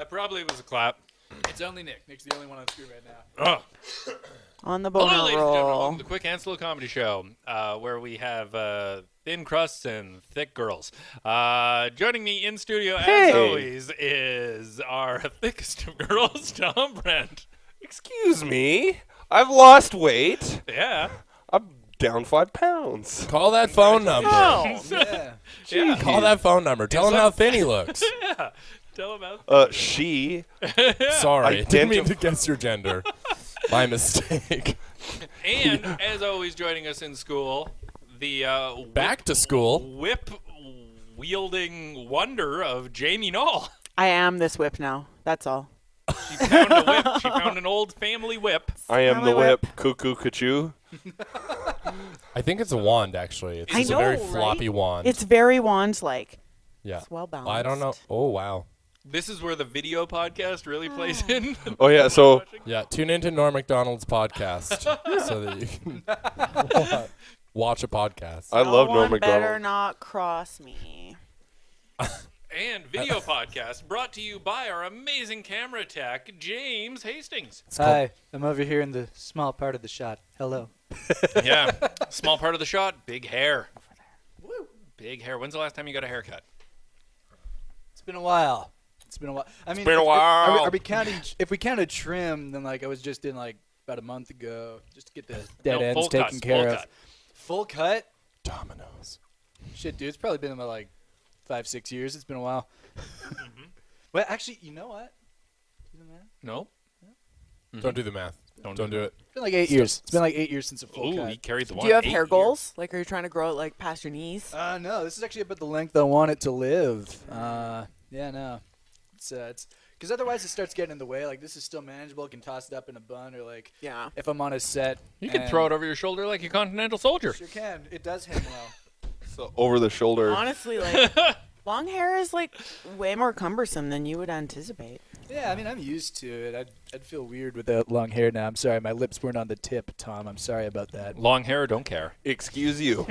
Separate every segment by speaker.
Speaker 1: That probably was a clap.
Speaker 2: It's only Nick. Nick's the only one on screen right now.
Speaker 1: Oh.
Speaker 3: On the boner
Speaker 1: Hello, ladies and gentlemen.
Speaker 3: roll.
Speaker 1: Welcome to the Quick and Slow Comedy Show, where we have thin crusts and thick girls. Joining me in studio, as always, is our thickest of girls, Tom Brent.
Speaker 4: Excuse me. I've lost weight.
Speaker 1: Yeah.
Speaker 4: I'm down 5 pounds.
Speaker 5: Call that phone number.
Speaker 3: Oh.
Speaker 2: Yeah.
Speaker 1: Yeah.
Speaker 5: Call that phone number. Tell him how thin he looks.
Speaker 1: Yeah. Tell him how.
Speaker 4: She.
Speaker 5: Sorry, didn't mean
Speaker 4: Identif-
Speaker 5: to guess your gender. My mistake.
Speaker 1: And, as always, joining us in school, the
Speaker 5: Back to school.
Speaker 1: whip-wielding wonder of Jamie Knoll.
Speaker 3: I am this whip now. That's all.
Speaker 1: She found a whip. She found an old family whip.
Speaker 4: I am
Speaker 3: Family
Speaker 4: the
Speaker 3: whip.
Speaker 4: whip. Cuckoo, cuckoo.
Speaker 5: I think it's a wand, actually. It's
Speaker 3: I
Speaker 5: just
Speaker 3: know,
Speaker 5: a very
Speaker 3: right?
Speaker 5: floppy wand.
Speaker 3: It's very wand-like.
Speaker 5: yeah.
Speaker 3: It's well balanced.
Speaker 5: I don't know. Oh, wow.
Speaker 1: This is where the video podcast really plays in.
Speaker 4: Oh, yeah, so
Speaker 5: Yeah, tune into Norm MacDonald's podcast so that you can watch a podcast.
Speaker 4: I love
Speaker 3: No
Speaker 4: Norm
Speaker 3: one better
Speaker 4: MacDonald.
Speaker 3: not cross me.
Speaker 1: And video podcast brought to you by our amazing camera tech, James Hastings.
Speaker 2: Hi, I'm over here in the small part of the shot. Hello.
Speaker 1: Yeah. Small part of the shot, big hair. Woo. Big hair. When's the last time you got a haircut?
Speaker 2: It's been a while. I mean,
Speaker 4: been a
Speaker 2: if-
Speaker 4: while.
Speaker 2: Are we counting? If we counted trim, then like I was just in like about a month ago, just to get the dead
Speaker 1: No,
Speaker 2: ends
Speaker 1: full
Speaker 2: taken
Speaker 1: cuts,
Speaker 2: care
Speaker 1: full
Speaker 2: of.
Speaker 1: cut.
Speaker 2: Full cut?
Speaker 5: Dominoes.
Speaker 2: Shit, dude, it's probably been about like 5-6 years. It's been a while. Well, actually, you know what? Do the math.
Speaker 1: No.
Speaker 5: Don't do the math. Don't do it.
Speaker 2: It's been like 8 years. It's been like 8 years since a full
Speaker 1: Ooh,
Speaker 2: cut.
Speaker 1: he carried the one.
Speaker 3: Do you have
Speaker 1: 8
Speaker 3: hair
Speaker 1: years.
Speaker 3: goals? Like, are you trying to grow it like past your knees?
Speaker 2: No, this is actually about the length I want it to live. Yeah, no. It's because otherwise it starts getting in the way. Like, this is still manageable. I can toss it up in a bun, or like
Speaker 3: Yeah.
Speaker 2: if I'm on a set.
Speaker 1: You can throw it over your shoulder like a continental soldier.
Speaker 2: Sure can. It does hang well.
Speaker 4: So over the shoulder.
Speaker 3: Honestly, like, long hair is like way more cumbersome than you would anticipate.
Speaker 2: Yeah, I mean, I'm used to it. I'd feel weird without long hair now. I'm sorry, my lips weren't on the tip, Tom. I'm sorry about that.
Speaker 1: Long hair, don't care.
Speaker 4: Excuse you.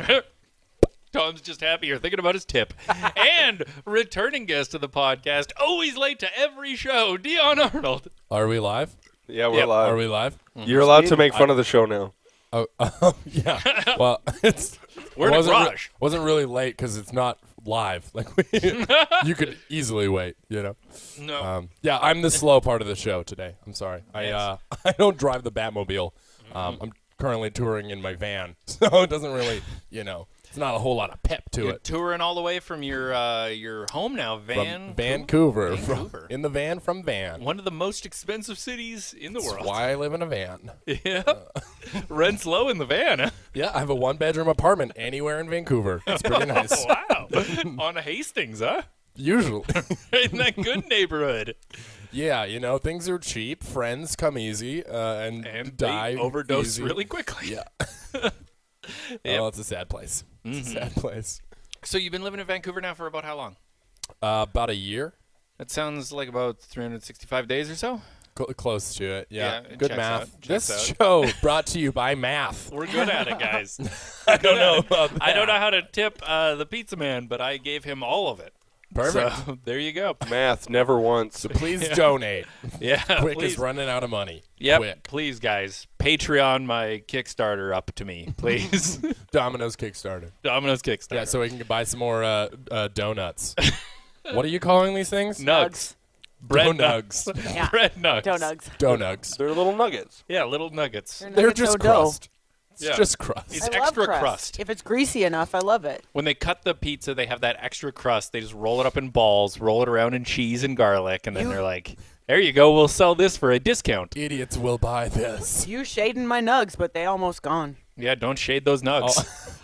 Speaker 1: Tom's just happy you're thinking about his tip. And returning guest to the podcast, always late to every show, Dion Arnold.
Speaker 5: Are we live?
Speaker 4: Yeah, we're
Speaker 1: Yep.
Speaker 4: live.
Speaker 5: Are we live?
Speaker 4: You're allowed to make fun of the show now.
Speaker 5: Oh, yeah. Well,
Speaker 1: We're in a
Speaker 5: wasn't
Speaker 1: rush.
Speaker 5: wasn't really late because it's not live. Like you could easily wait. You know.
Speaker 1: No.
Speaker 5: Yeah, I'm the slow part of the show today. I'm sorry.
Speaker 1: Yes.
Speaker 5: I don't drive the Batmobile. I'm currently touring in my van, so it doesn't really, it's not a whole lot of pep to
Speaker 1: You're
Speaker 5: it.
Speaker 1: touring all the way from your home now,
Speaker 5: From Vancouver.
Speaker 1: Vancouver.
Speaker 5: In the van from Van.
Speaker 1: One of the most expensive cities in the
Speaker 5: That's
Speaker 1: world.
Speaker 5: why I live in a van.
Speaker 1: Yeah. Rent's low in the van, huh?
Speaker 5: Yeah, I have a 1-bedroom apartment anywhere in Vancouver. It's pretty nice.
Speaker 1: Wow. On Hastings, huh?
Speaker 5: Usually.
Speaker 1: In that good neighborhood.
Speaker 5: Yeah, things are cheap. Friends come easy and die
Speaker 1: they overdose
Speaker 5: easy.
Speaker 1: really quickly.
Speaker 5: Yeah.
Speaker 1: Yep.
Speaker 5: Oh, it's a sad place. It's a sad place.
Speaker 1: So you've been living in Vancouver now for about how long?
Speaker 5: About a year.
Speaker 1: That sounds like about 365 days or so.
Speaker 5: Close to it. Yeah.
Speaker 1: Yeah, it
Speaker 5: Good
Speaker 1: checks
Speaker 5: math.
Speaker 1: out.
Speaker 5: This
Speaker 1: Checks
Speaker 5: show brought to you by math.
Speaker 1: We're good at it, guys.
Speaker 5: I don't know about that.
Speaker 1: I don't know how to tip the pizza man, but I gave him all of it.
Speaker 5: Perfect.
Speaker 1: So there you go.
Speaker 4: Math, never once.
Speaker 5: So please donate.
Speaker 1: Yeah.
Speaker 5: Quick
Speaker 1: please.
Speaker 5: is running out of money.
Speaker 1: Yep.
Speaker 5: Quick.
Speaker 1: Please, guys. Patreon my Kickstarter up to me, please.
Speaker 5: Domino's Kickstarter.
Speaker 1: Domino's Kickstarter.
Speaker 5: Yeah, so we can buy some more donuts. What are you calling these things?
Speaker 1: Nugs. Bread
Speaker 5: Donugs.
Speaker 3: Yeah.
Speaker 1: Bread nugs.
Speaker 3: Donugs.
Speaker 5: Donugs.
Speaker 4: They're little nuggets.
Speaker 1: Yeah, little nuggets.
Speaker 5: They're just crust. It's
Speaker 1: Yeah.
Speaker 5: just crust.
Speaker 1: It's
Speaker 3: I love
Speaker 1: extra crust.
Speaker 3: If it's greasy enough, I love it.
Speaker 1: When they cut the pizza, they have that extra crust. They just roll it up in balls, roll it around in cheese and garlic, and then they're like, there you go, we'll sell this for a discount.
Speaker 5: Idiots will buy this.
Speaker 3: You shading my nugs, but they almost gone.
Speaker 1: Yeah, don't shade those nugs.
Speaker 5: Oh.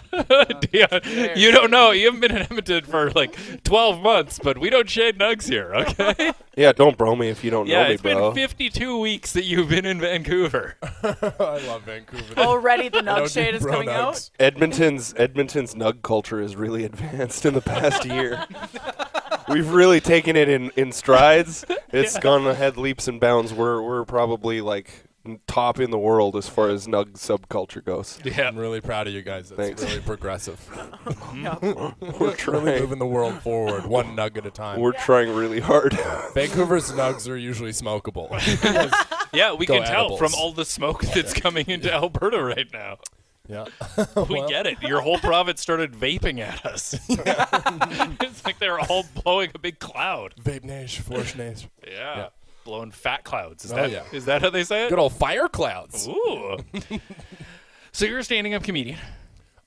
Speaker 1: Dion, you don't know. You haven't been in Edmonton for like 12 months, but we don't shade nugs here, okay?
Speaker 4: Yeah, don't bro me if you don't
Speaker 1: Yeah,
Speaker 4: know me,
Speaker 1: it's
Speaker 4: bro.
Speaker 1: been 52 weeks that you've been in Vancouver.
Speaker 5: I love Vancouver.
Speaker 3: Already the
Speaker 5: I
Speaker 3: nug
Speaker 5: don't
Speaker 3: shade
Speaker 5: do
Speaker 3: is
Speaker 5: bro
Speaker 3: coming out.
Speaker 5: nugs.
Speaker 4: Edmonton's nug culture is really advanced in the past year. We've really taken it in strides. It's gone ahead leaps and bounds. We're probably like top in the world as far as nug subculture goes.
Speaker 1: Yeah.
Speaker 5: I'm really proud of you guys. That's
Speaker 4: Thanks.
Speaker 5: really progressive.
Speaker 4: We're
Speaker 5: Really
Speaker 4: trying.
Speaker 5: moving the world forward, one nug at a time.
Speaker 4: We're trying really hard.
Speaker 5: Vancouver's nugs are usually smokable.
Speaker 1: Yeah, we
Speaker 5: Go
Speaker 1: can tell
Speaker 5: edibles.
Speaker 1: from all the smoke that's coming into Alberta right now.
Speaker 5: Yeah.
Speaker 1: We get it. Your whole province started vaping at us. It's like they're all blowing a big cloud.
Speaker 5: Vape Nation, Force Nation.
Speaker 1: Yeah. Blowing fat clouds. Is
Speaker 5: Oh,
Speaker 1: that
Speaker 5: yeah.
Speaker 1: is that how they say it?
Speaker 5: Good old fire clouds.
Speaker 1: Ooh. So you're a standing up comedian.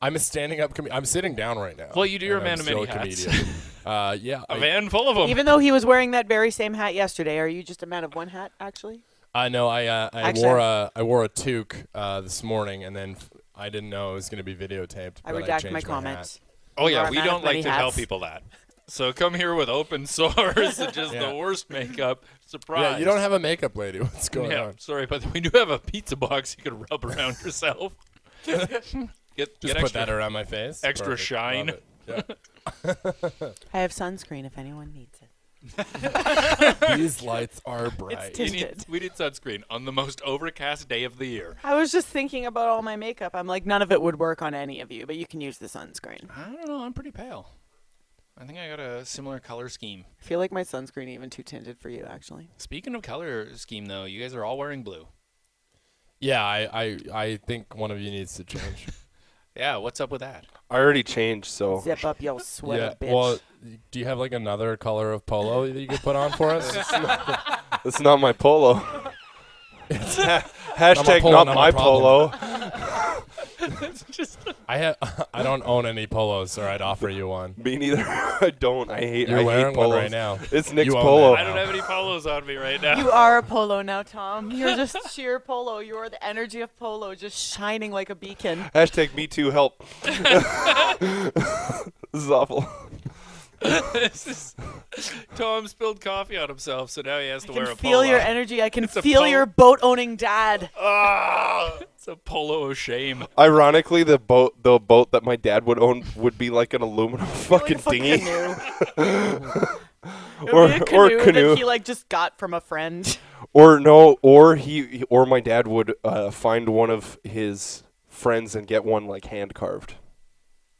Speaker 5: I'm a standing up I'm sitting down right now.
Speaker 1: Well, you do your
Speaker 5: and I'm
Speaker 1: man of many
Speaker 5: still a
Speaker 1: hats.
Speaker 5: comedian. Yeah.
Speaker 1: A van full of them.
Speaker 3: Even though he was wearing that very same hat yesterday, are you just a man of one hat, actually?
Speaker 5: No, I
Speaker 3: Actually,
Speaker 5: wore a toque this morning, and then I didn't know it was going to be videotaped.
Speaker 3: I
Speaker 5: but
Speaker 3: redact
Speaker 5: changed
Speaker 3: my
Speaker 5: hat.
Speaker 3: comment.
Speaker 1: Oh
Speaker 3: You
Speaker 1: yeah,
Speaker 3: are a
Speaker 1: we
Speaker 3: man of
Speaker 1: don't like
Speaker 3: many
Speaker 1: to tell
Speaker 3: hats.
Speaker 1: people that. So come here with open sores and just
Speaker 5: Yeah.
Speaker 1: the worst makeup. Surprise.
Speaker 5: Yeah, you don't have a makeup lady. What's going
Speaker 1: Yeah,
Speaker 5: on?
Speaker 1: sorry, but we do have a pizza box you can rub around yourself. Get
Speaker 5: Just put that around my face.
Speaker 1: extra
Speaker 5: Perfect.
Speaker 1: shine.
Speaker 5: Love it. Yeah.
Speaker 3: I have sunscreen if anyone needs it.
Speaker 5: These lights are bright.
Speaker 3: It's
Speaker 1: We
Speaker 3: tinted.
Speaker 1: need sunscreen on the most overcast day of the year.
Speaker 3: I was just thinking about all my makeup. I'm like, none of it would work on any of you, but you can use the sunscreen.
Speaker 1: I don't know. I'm pretty pale. I think I got a similar color scheme.
Speaker 3: I feel like my sunscreen even too tinted for you, actually.
Speaker 1: Speaking of color scheme, though, you guys are all wearing blue.
Speaker 5: Yeah, I think one of you needs to change.
Speaker 1: Yeah, what's up with that?
Speaker 4: I already changed, so
Speaker 3: Zip up your sweater, bitch.
Speaker 5: Well, do you have like another color of polo that you could put on for us?
Speaker 4: it's not my polo.
Speaker 5: It's
Speaker 4: Hashtag
Speaker 5: polo,
Speaker 4: not
Speaker 5: not
Speaker 4: my
Speaker 5: my problem.
Speaker 4: polo.
Speaker 1: It's just
Speaker 5: I don't own any polos, or I'd offer you one.
Speaker 4: Me neither. I don't. I hate.
Speaker 5: You're
Speaker 4: I
Speaker 5: wearing
Speaker 4: hate polos.
Speaker 5: one right now.
Speaker 4: It's Nick's
Speaker 5: You own
Speaker 4: polo.
Speaker 5: that
Speaker 1: I don't have any polos on me right now.
Speaker 3: You are a polo now, Tom. You're just sheer polo. You are the energy of polo, just shining like a beacon.
Speaker 4: Hashtag me too. Help. This is awful.
Speaker 1: This is Tom spilled coffee on himself, so now he has to
Speaker 3: I
Speaker 1: wear
Speaker 3: can
Speaker 1: a
Speaker 3: feel
Speaker 1: polo.
Speaker 3: your energy. I can
Speaker 1: It's a
Speaker 3: feel
Speaker 1: polo.
Speaker 3: your boat-owning dad.
Speaker 1: Ah, it's a polo of shame.
Speaker 4: Ironically, the boat that my dad would own would be like an aluminum fucking
Speaker 3: Like a
Speaker 4: dinghy.
Speaker 3: canoe.
Speaker 4: Or-
Speaker 3: It would be a
Speaker 4: or
Speaker 3: canoe
Speaker 4: canoe.
Speaker 3: that he like just got from a friend.
Speaker 4: Or no, or or my dad would find one of his friends and get one like hand carved.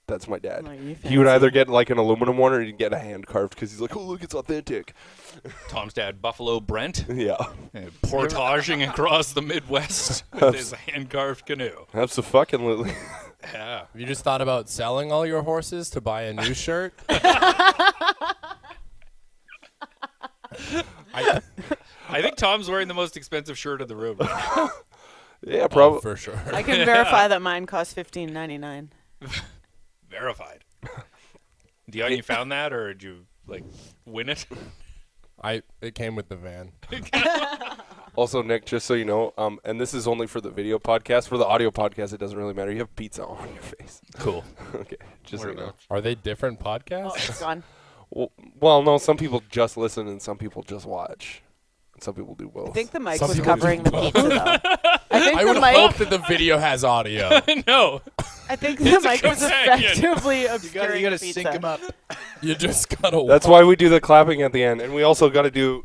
Speaker 4: That's my dad.
Speaker 3: Oh, you
Speaker 4: He would
Speaker 3: fancy.
Speaker 4: either get like an aluminum one or he'd get a hand carved because he's like, oh look, it's authentic.
Speaker 1: Tom's dad, Buffalo Brent,
Speaker 4: Yeah,
Speaker 1: portaging across the Midwest with his hand-carved canoe.
Speaker 4: absolutely.
Speaker 1: Yeah.
Speaker 5: Have you just thought about selling all your horses to buy a new shirt?
Speaker 1: I think Tom's wearing the most expensive shirt in the room.
Speaker 4: Yeah,
Speaker 5: Oh,
Speaker 4: probably.
Speaker 5: for sure.
Speaker 3: I can verify that mine cost $15.99.
Speaker 1: Verified. Dion, you found that, or did you like win it?
Speaker 5: It came with the van.
Speaker 4: Also, Nick, just so you know, and this is only for the video podcast. For the audio podcast, it doesn't really matter. You have pizza on your face.
Speaker 1: Cool.
Speaker 4: Okay, just so you know.
Speaker 5: Are they different
Speaker 3: Oh,
Speaker 5: podcasts?
Speaker 3: it's gone.
Speaker 4: Well, no, some people just listen and some people just watch. And some people do both.
Speaker 3: I think the mic
Speaker 5: Some
Speaker 3: was
Speaker 5: people
Speaker 3: covering
Speaker 5: do
Speaker 3: the pizza, though. I think
Speaker 5: I
Speaker 3: the
Speaker 5: would
Speaker 3: mic.
Speaker 5: hope that the video has audio.
Speaker 1: No.
Speaker 3: I think the
Speaker 1: It's a
Speaker 3: mic was
Speaker 1: companion.
Speaker 3: effectively
Speaker 2: You
Speaker 3: obscuring
Speaker 2: gotta
Speaker 3: the
Speaker 2: sync
Speaker 3: pizza.
Speaker 2: them up.
Speaker 5: You just gotta.
Speaker 4: That's why we do the clapping at the end, and we also got to do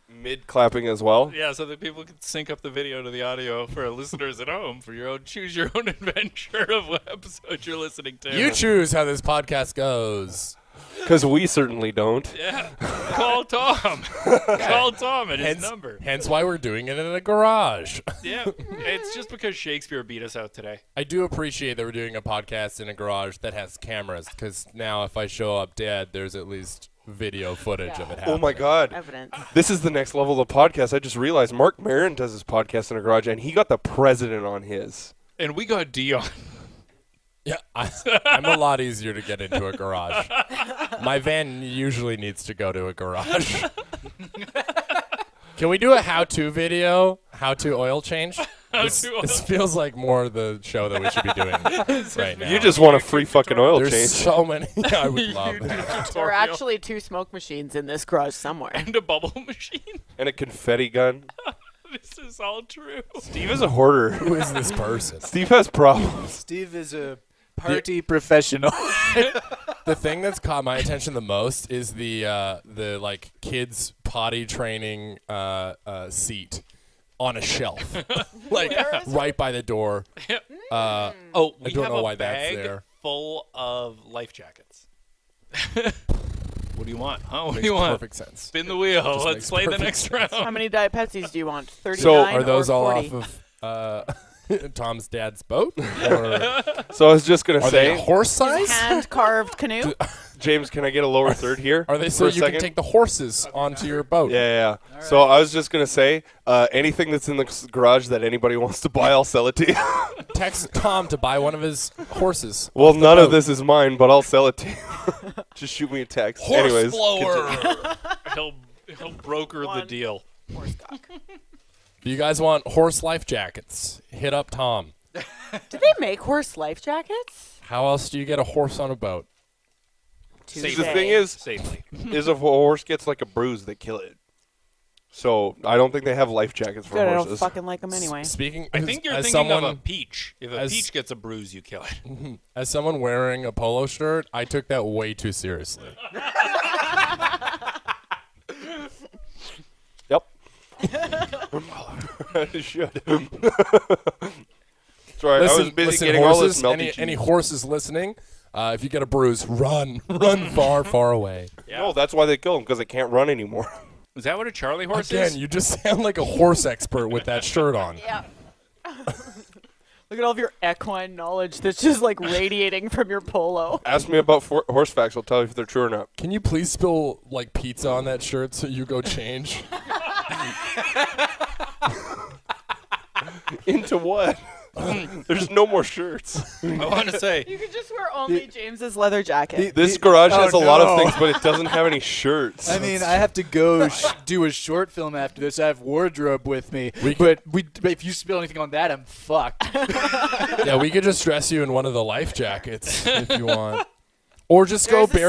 Speaker 4: mid clapping as well.
Speaker 1: Yeah, so that people can sync up the video to the audio for our listeners at home for your own choose your own adventure of what episode you're listening to.
Speaker 5: You choose how this podcast goes.
Speaker 4: Because we certainly don't.
Speaker 1: Yeah. Call Tom. Call Tom at his number.
Speaker 5: Hence why we're doing it in a garage.
Speaker 1: Yeah. It's just because Shakespeare beat us out today.
Speaker 5: I do appreciate that we're doing a podcast in a garage that has cameras, because now if I show up dead, there's at least video footage of it happening.
Speaker 4: Oh my God.
Speaker 3: Evidence.
Speaker 4: This is the next level of podcast. I just realized Mark Maron does his podcast in a garage, and he got the president on his.
Speaker 1: And we got Dion.
Speaker 5: Yeah, I'm a lot easier to get into a garage. My van usually needs to go to a garage. Can we do a how-to video? How-to oil change? This feels like more the show that we should be doing right now.
Speaker 4: You just want a free fucking oil
Speaker 5: There's
Speaker 4: change.
Speaker 5: so many. I would love that.
Speaker 3: There are actually 2 smoke machines in this garage somewhere.
Speaker 1: And a bubble machine.
Speaker 4: And a confetti gun.
Speaker 1: This is all true.
Speaker 4: Steve is a hoarder.
Speaker 5: Who is this person?
Speaker 4: Steve has problems.
Speaker 2: Steve is a party professional.
Speaker 5: The thing that's caught my attention the most is the like kids potty training seat on a shelf, like
Speaker 3: Where is
Speaker 5: right by the door.
Speaker 1: Oh, we
Speaker 5: don't
Speaker 1: have
Speaker 5: know
Speaker 1: a
Speaker 5: why that's
Speaker 1: bag
Speaker 5: there.
Speaker 1: full of life jackets. What do you want? Huh? What do
Speaker 5: Makes
Speaker 1: you want?
Speaker 5: perfect sense.
Speaker 1: Spin the wheel.
Speaker 5: Just
Speaker 1: Let's
Speaker 5: makes
Speaker 1: play the
Speaker 5: perfect
Speaker 1: next
Speaker 5: sense.
Speaker 1: round.
Speaker 3: How many Diet Pepsis do you want? 39
Speaker 5: Are those
Speaker 3: or
Speaker 5: all
Speaker 3: 40?
Speaker 5: off of Tom's dad's boat? Or
Speaker 4: So I was just gonna
Speaker 5: are they
Speaker 4: say,
Speaker 5: horse size?
Speaker 3: Hand-carved canoe?
Speaker 4: James, can I get a lower third here?
Speaker 5: Are they
Speaker 4: for
Speaker 5: so
Speaker 4: a
Speaker 5: you
Speaker 4: second?
Speaker 5: can take the horses onto your boat?
Speaker 4: Yeah. So I was just gonna say, anything that's in the garage that anybody wants to buy, I'll sell it to you.
Speaker 5: Text Tom to buy one of his horses.
Speaker 4: Well,
Speaker 5: off the
Speaker 4: none of
Speaker 5: boat.
Speaker 4: this is mine, but I'll sell it to you. Just shoot me a text.
Speaker 5: Horse
Speaker 4: Anyways,
Speaker 5: blower.
Speaker 1: He'll broker the
Speaker 3: One.
Speaker 1: deal.
Speaker 3: Horsecock.
Speaker 5: Do you guys want horse life jackets? Hit up Tom.
Speaker 3: Do they make horse life jackets?
Speaker 5: How else do you get a horse on a boat?
Speaker 1: Safely.
Speaker 4: the thing is,
Speaker 1: Safely.
Speaker 4: is if a horse gets like a bruise, they kill it. So I don't think they have life jackets for
Speaker 3: Good, I don't
Speaker 4: horses.
Speaker 3: fucking like them anyway.
Speaker 5: Speaking,
Speaker 1: I think you're
Speaker 5: as
Speaker 1: thinking
Speaker 5: someone,
Speaker 1: of a peach. If a
Speaker 5: as-
Speaker 1: peach gets a bruise, you kill it.
Speaker 5: as someone wearing a polo shirt, I took that way too seriously.
Speaker 4: Yep. I should. Sorry, I was busy getting all this melty cheese.
Speaker 5: any horses listening, if you get a bruise, run far, far away.
Speaker 1: Yeah.
Speaker 4: No, that's why they kill them, because they can't run anymore.
Speaker 1: Is that what a Charlie horse
Speaker 5: Again,
Speaker 1: is?
Speaker 5: you just sound like a horse expert with that shirt on.
Speaker 3: Yeah. Look at all of your equine knowledge that's just like radiating from your polo.
Speaker 4: Ask me about horse facts. I'll tell you if they're true or not.
Speaker 5: Can you please spill like pizza on that shirt so you go change?
Speaker 4: Into what? There's no more shirts.
Speaker 1: I want to say.
Speaker 3: You could just wear only James's leather jacket.
Speaker 4: This garage has a lot of
Speaker 2: no.
Speaker 4: things, but it doesn't have any shirts.
Speaker 2: I mean, I have to go do a short film after this. I have wardrobe with me,
Speaker 5: We
Speaker 2: but if you spill anything on that, I'm fucked.
Speaker 5: Yeah, we could just dress you in one of the life jackets if you want. Or just go
Speaker 3: There's a safety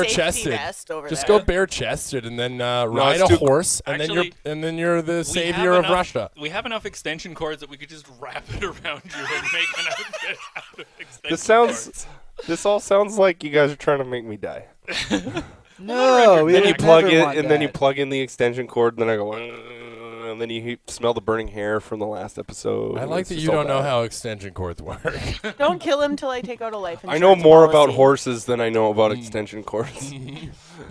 Speaker 5: bare-chested.
Speaker 3: vest over
Speaker 5: Just
Speaker 3: there.
Speaker 5: go bare-chested and then ride
Speaker 4: it's
Speaker 5: a
Speaker 4: too-
Speaker 5: horse, and
Speaker 1: Actually,
Speaker 5: then you're the
Speaker 1: We
Speaker 5: savior
Speaker 1: have
Speaker 5: of
Speaker 1: enough-
Speaker 5: Russia.
Speaker 1: We have enough extension cords that we could just wrap it around you and make an outfit out of extension cords.
Speaker 4: This all sounds like you guys are trying to make me die.
Speaker 2: No, we
Speaker 4: Then you
Speaker 2: would
Speaker 4: plug
Speaker 2: never
Speaker 4: it,
Speaker 2: want
Speaker 4: and then you
Speaker 2: that.
Speaker 4: plug in the extension cord, and then I go, and then you smell the burning hair from the last episode.
Speaker 5: I like
Speaker 4: It's
Speaker 5: that
Speaker 4: just
Speaker 5: you
Speaker 4: all
Speaker 5: don't know
Speaker 4: bad.
Speaker 5: how extension cords work.
Speaker 3: Don't kill him till I take out a life
Speaker 4: I
Speaker 3: insurance
Speaker 4: know more about
Speaker 3: policy.
Speaker 4: horses than I know about extension cords.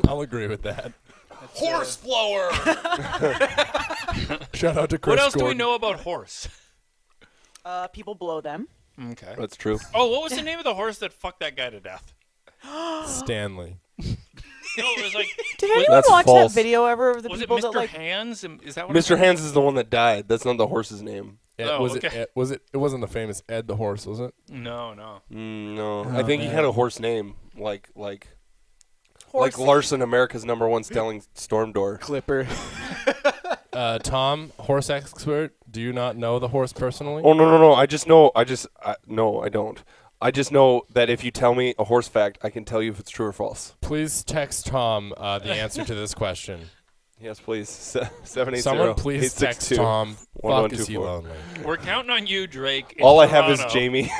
Speaker 5: I'll agree with that. Horse blower! Shout out to Chris
Speaker 1: What else do we
Speaker 5: Gordon.
Speaker 1: know about horse?
Speaker 3: People blow them.
Speaker 1: Okay.
Speaker 4: That's true.
Speaker 1: Oh, what was the name of the horse that fucked that guy to death?
Speaker 5: Stanley.
Speaker 1: No, it was like.
Speaker 3: Did anyone
Speaker 4: That's
Speaker 3: watch
Speaker 4: false.
Speaker 3: that video ever of the
Speaker 1: Was it
Speaker 3: people
Speaker 1: Mr.
Speaker 3: that like?
Speaker 1: Hands? Is that what
Speaker 4: Mr. Hands is the one that died. That's not the horse's name.
Speaker 1: Oh,
Speaker 5: was
Speaker 1: okay.
Speaker 5: it? Was it? It wasn't the famous Ed the horse, was it?
Speaker 1: No, no.
Speaker 4: No,
Speaker 5: Oh,
Speaker 4: I think he
Speaker 5: man.
Speaker 4: had a horse name, like
Speaker 3: Horsey.
Speaker 4: Larson, America's #1 selling storm door.
Speaker 2: Clipper.
Speaker 5: Tom, horse expert. Do you not know the horse personally?
Speaker 4: Oh no! I just know. No, I don't. I just know that if you tell me a horse fact, I can tell you if it's true or false.
Speaker 5: Please text Tom the answer to this question.
Speaker 4: Yes, please. 780.
Speaker 5: Someone please text
Speaker 4: 862.
Speaker 5: Tom. Fuck, is he
Speaker 4: 1124.
Speaker 5: lonely?
Speaker 1: We're counting on you, Drake. in
Speaker 4: All I have is
Speaker 1: Toronto.
Speaker 4: Jamie.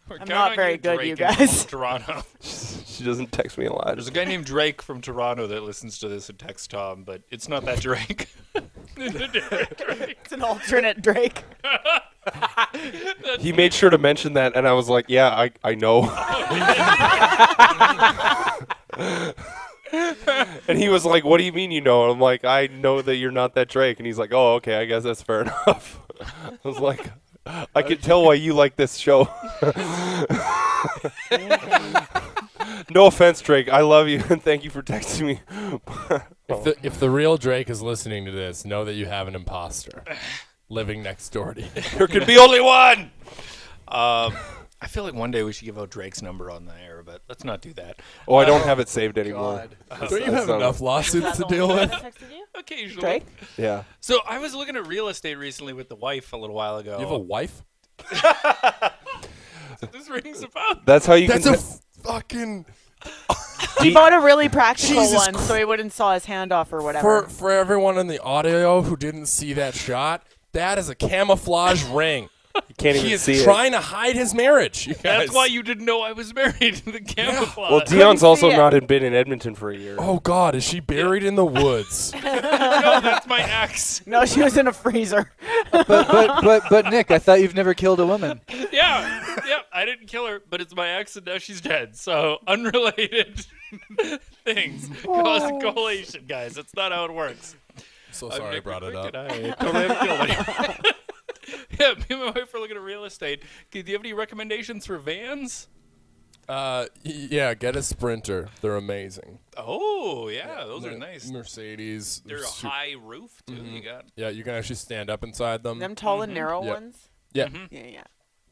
Speaker 1: We're
Speaker 3: I'm
Speaker 1: counting
Speaker 3: not
Speaker 1: on
Speaker 3: very
Speaker 1: you,
Speaker 3: good,
Speaker 1: Drake,
Speaker 3: you
Speaker 1: in
Speaker 3: guys.
Speaker 1: Toronto.
Speaker 4: She doesn't text me a lot.
Speaker 1: There's a guy named Drake from Toronto that listens to this and texts Tom, but it's not that Drake. It's a different Drake.
Speaker 3: It's an alternate Drake.
Speaker 4: He made sure to mention that, and I was like, yeah, I know. And he was like, what do you mean you know? And I'm like, I know that you're not that Drake. And he's like, oh, okay, I guess that's fair enough. I was like, I can tell why you like this show. No offense, Drake. I love you, and thank you for texting me.
Speaker 5: If the real Drake is listening to this, know that you have an imposter living next door to you.
Speaker 4: There could be only one.
Speaker 1: I feel like one day we should give out Drake's number on the air, but let's not do that.
Speaker 4: Oh, I don't have it saved anymore.
Speaker 2: God.
Speaker 5: Don't you have
Speaker 4: not-
Speaker 5: enough lawsuits to deal with?
Speaker 3: Texted you?
Speaker 1: Occasionally.
Speaker 3: Drake?
Speaker 4: Yeah.
Speaker 1: So I was looking at real estate recently with the wife a little while ago.
Speaker 5: You have a wife?
Speaker 1: This rings a bell.
Speaker 4: That's how you
Speaker 5: That's
Speaker 4: can.
Speaker 5: a fucking
Speaker 3: He bought a really practical
Speaker 5: Jesus
Speaker 3: one so he wouldn't saw his hand off or whatever.
Speaker 5: for everyone in the audio who didn't see that shot. That is a camouflage ring.
Speaker 4: You can't
Speaker 5: He
Speaker 4: even
Speaker 5: is
Speaker 4: see it.
Speaker 5: trying to hide his marriage. You
Speaker 1: That's
Speaker 5: guys.
Speaker 1: why you didn't know I was married. The camouflage.
Speaker 4: Well, Dion's also
Speaker 3: see it.
Speaker 4: not been in Edmonton for a year.
Speaker 5: Oh God, is she buried in the woods?
Speaker 1: No, that's my ex.
Speaker 3: No, she was in a freezer.
Speaker 2: But Nick, I thought you've never killed a woman.
Speaker 1: Yeah, I didn't kill her, but it's my ex, and now she's dead. So unrelated things cause correlation, guys. That's not how it works.
Speaker 5: So
Speaker 1: I'm
Speaker 5: sorry I
Speaker 1: Nick
Speaker 5: brought it
Speaker 1: McQuik,
Speaker 5: up.
Speaker 1: and I totally haven't killed anyone. Yeah, me and my wife are looking at real estate. Do you have any recommendations for vans?
Speaker 5: Yeah, get a Sprinter. They're amazing.
Speaker 1: Oh, yeah, those are nice.
Speaker 5: Mercedes.
Speaker 1: They're a high roof too. You got
Speaker 5: Yeah, you can actually stand up inside them.
Speaker 3: Them tall and narrow
Speaker 5: Yeah.
Speaker 3: ones.
Speaker 5: Yeah.
Speaker 3: Yeah.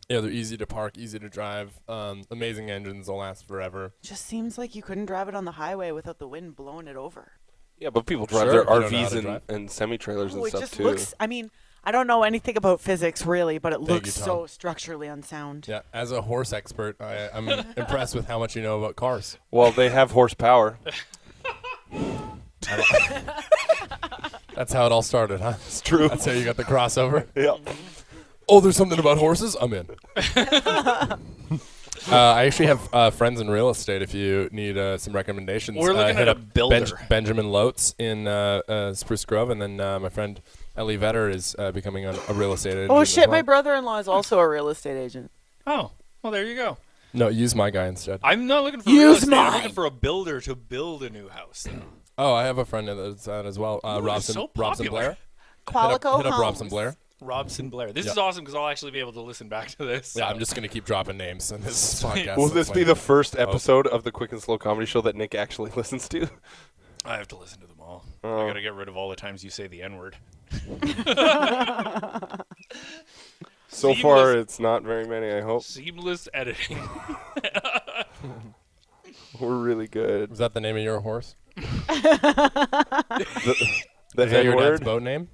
Speaker 5: Yeah, they're easy to park, easy to drive. Amazing engines. They'll last forever.
Speaker 3: Just seems like you couldn't drive it on the highway without the wind blowing it over.
Speaker 4: Yeah, but people drive
Speaker 5: Sure,
Speaker 4: their
Speaker 5: if you don't know how
Speaker 4: RVs
Speaker 5: to
Speaker 4: and,
Speaker 5: drive.
Speaker 4: and semi-trailers
Speaker 3: Oh,
Speaker 4: and
Speaker 3: it
Speaker 4: stuff
Speaker 3: just
Speaker 4: too.
Speaker 3: looks. I mean, I don't know anything about physics really, but it
Speaker 5: Thank
Speaker 3: looks
Speaker 5: you,
Speaker 3: so
Speaker 5: Tom.
Speaker 3: structurally unsound.
Speaker 5: Yeah, as a horse expert, I'm impressed with how much you know about cars.
Speaker 4: Well, they have horsepower.
Speaker 5: That's how it all started, huh?
Speaker 4: It's true.
Speaker 5: That's how you got the crossover.
Speaker 4: Yeah.
Speaker 5: Oh, there's something about horses? I'm in. I actually have friends in real estate if you need some recommendations.
Speaker 1: We're looking
Speaker 5: hit
Speaker 1: at a
Speaker 5: up
Speaker 1: builder.
Speaker 5: Benjamin Lotes in Spruce Grove, and then my friend Ellie Vetter is becoming a real estate agent.
Speaker 3: Oh
Speaker 5: as
Speaker 3: shit!
Speaker 5: well.
Speaker 3: My brother-in-law is also a real estate agent.
Speaker 1: Oh, well, there you go.
Speaker 5: No, use my guy instead.
Speaker 1: I'm not looking for
Speaker 3: Use
Speaker 1: real estate. I'm
Speaker 3: mine.
Speaker 1: looking for a builder to build a new house. Though.
Speaker 5: Oh, I have a friend that's that as well. Robson,
Speaker 1: so
Speaker 5: Robson
Speaker 1: popular.
Speaker 5: Blair.
Speaker 3: Qualico
Speaker 5: hit up
Speaker 3: Homes.
Speaker 5: Robson Blair.
Speaker 1: Robson Blair. This
Speaker 5: Yeah.
Speaker 1: is awesome because I'll actually be able to listen back to this.
Speaker 5: Yeah, I'm just gonna keep dropping names in this podcast.
Speaker 4: Will
Speaker 5: That's
Speaker 4: this be
Speaker 5: fine.
Speaker 4: the first episode of the Quick and Slow Comedy Show that Nick actually listens to?
Speaker 1: I have to listen to them all.
Speaker 4: Oh.
Speaker 1: I got to get rid of all the times you say the N-word.
Speaker 4: So far,
Speaker 1: Seamless.
Speaker 4: it's not very many, I hope.
Speaker 1: Seamless editing.
Speaker 4: We're really good.
Speaker 5: Was that the name of your horse?
Speaker 4: The
Speaker 5: Is that your dad's
Speaker 4: N-word?
Speaker 5: boat name?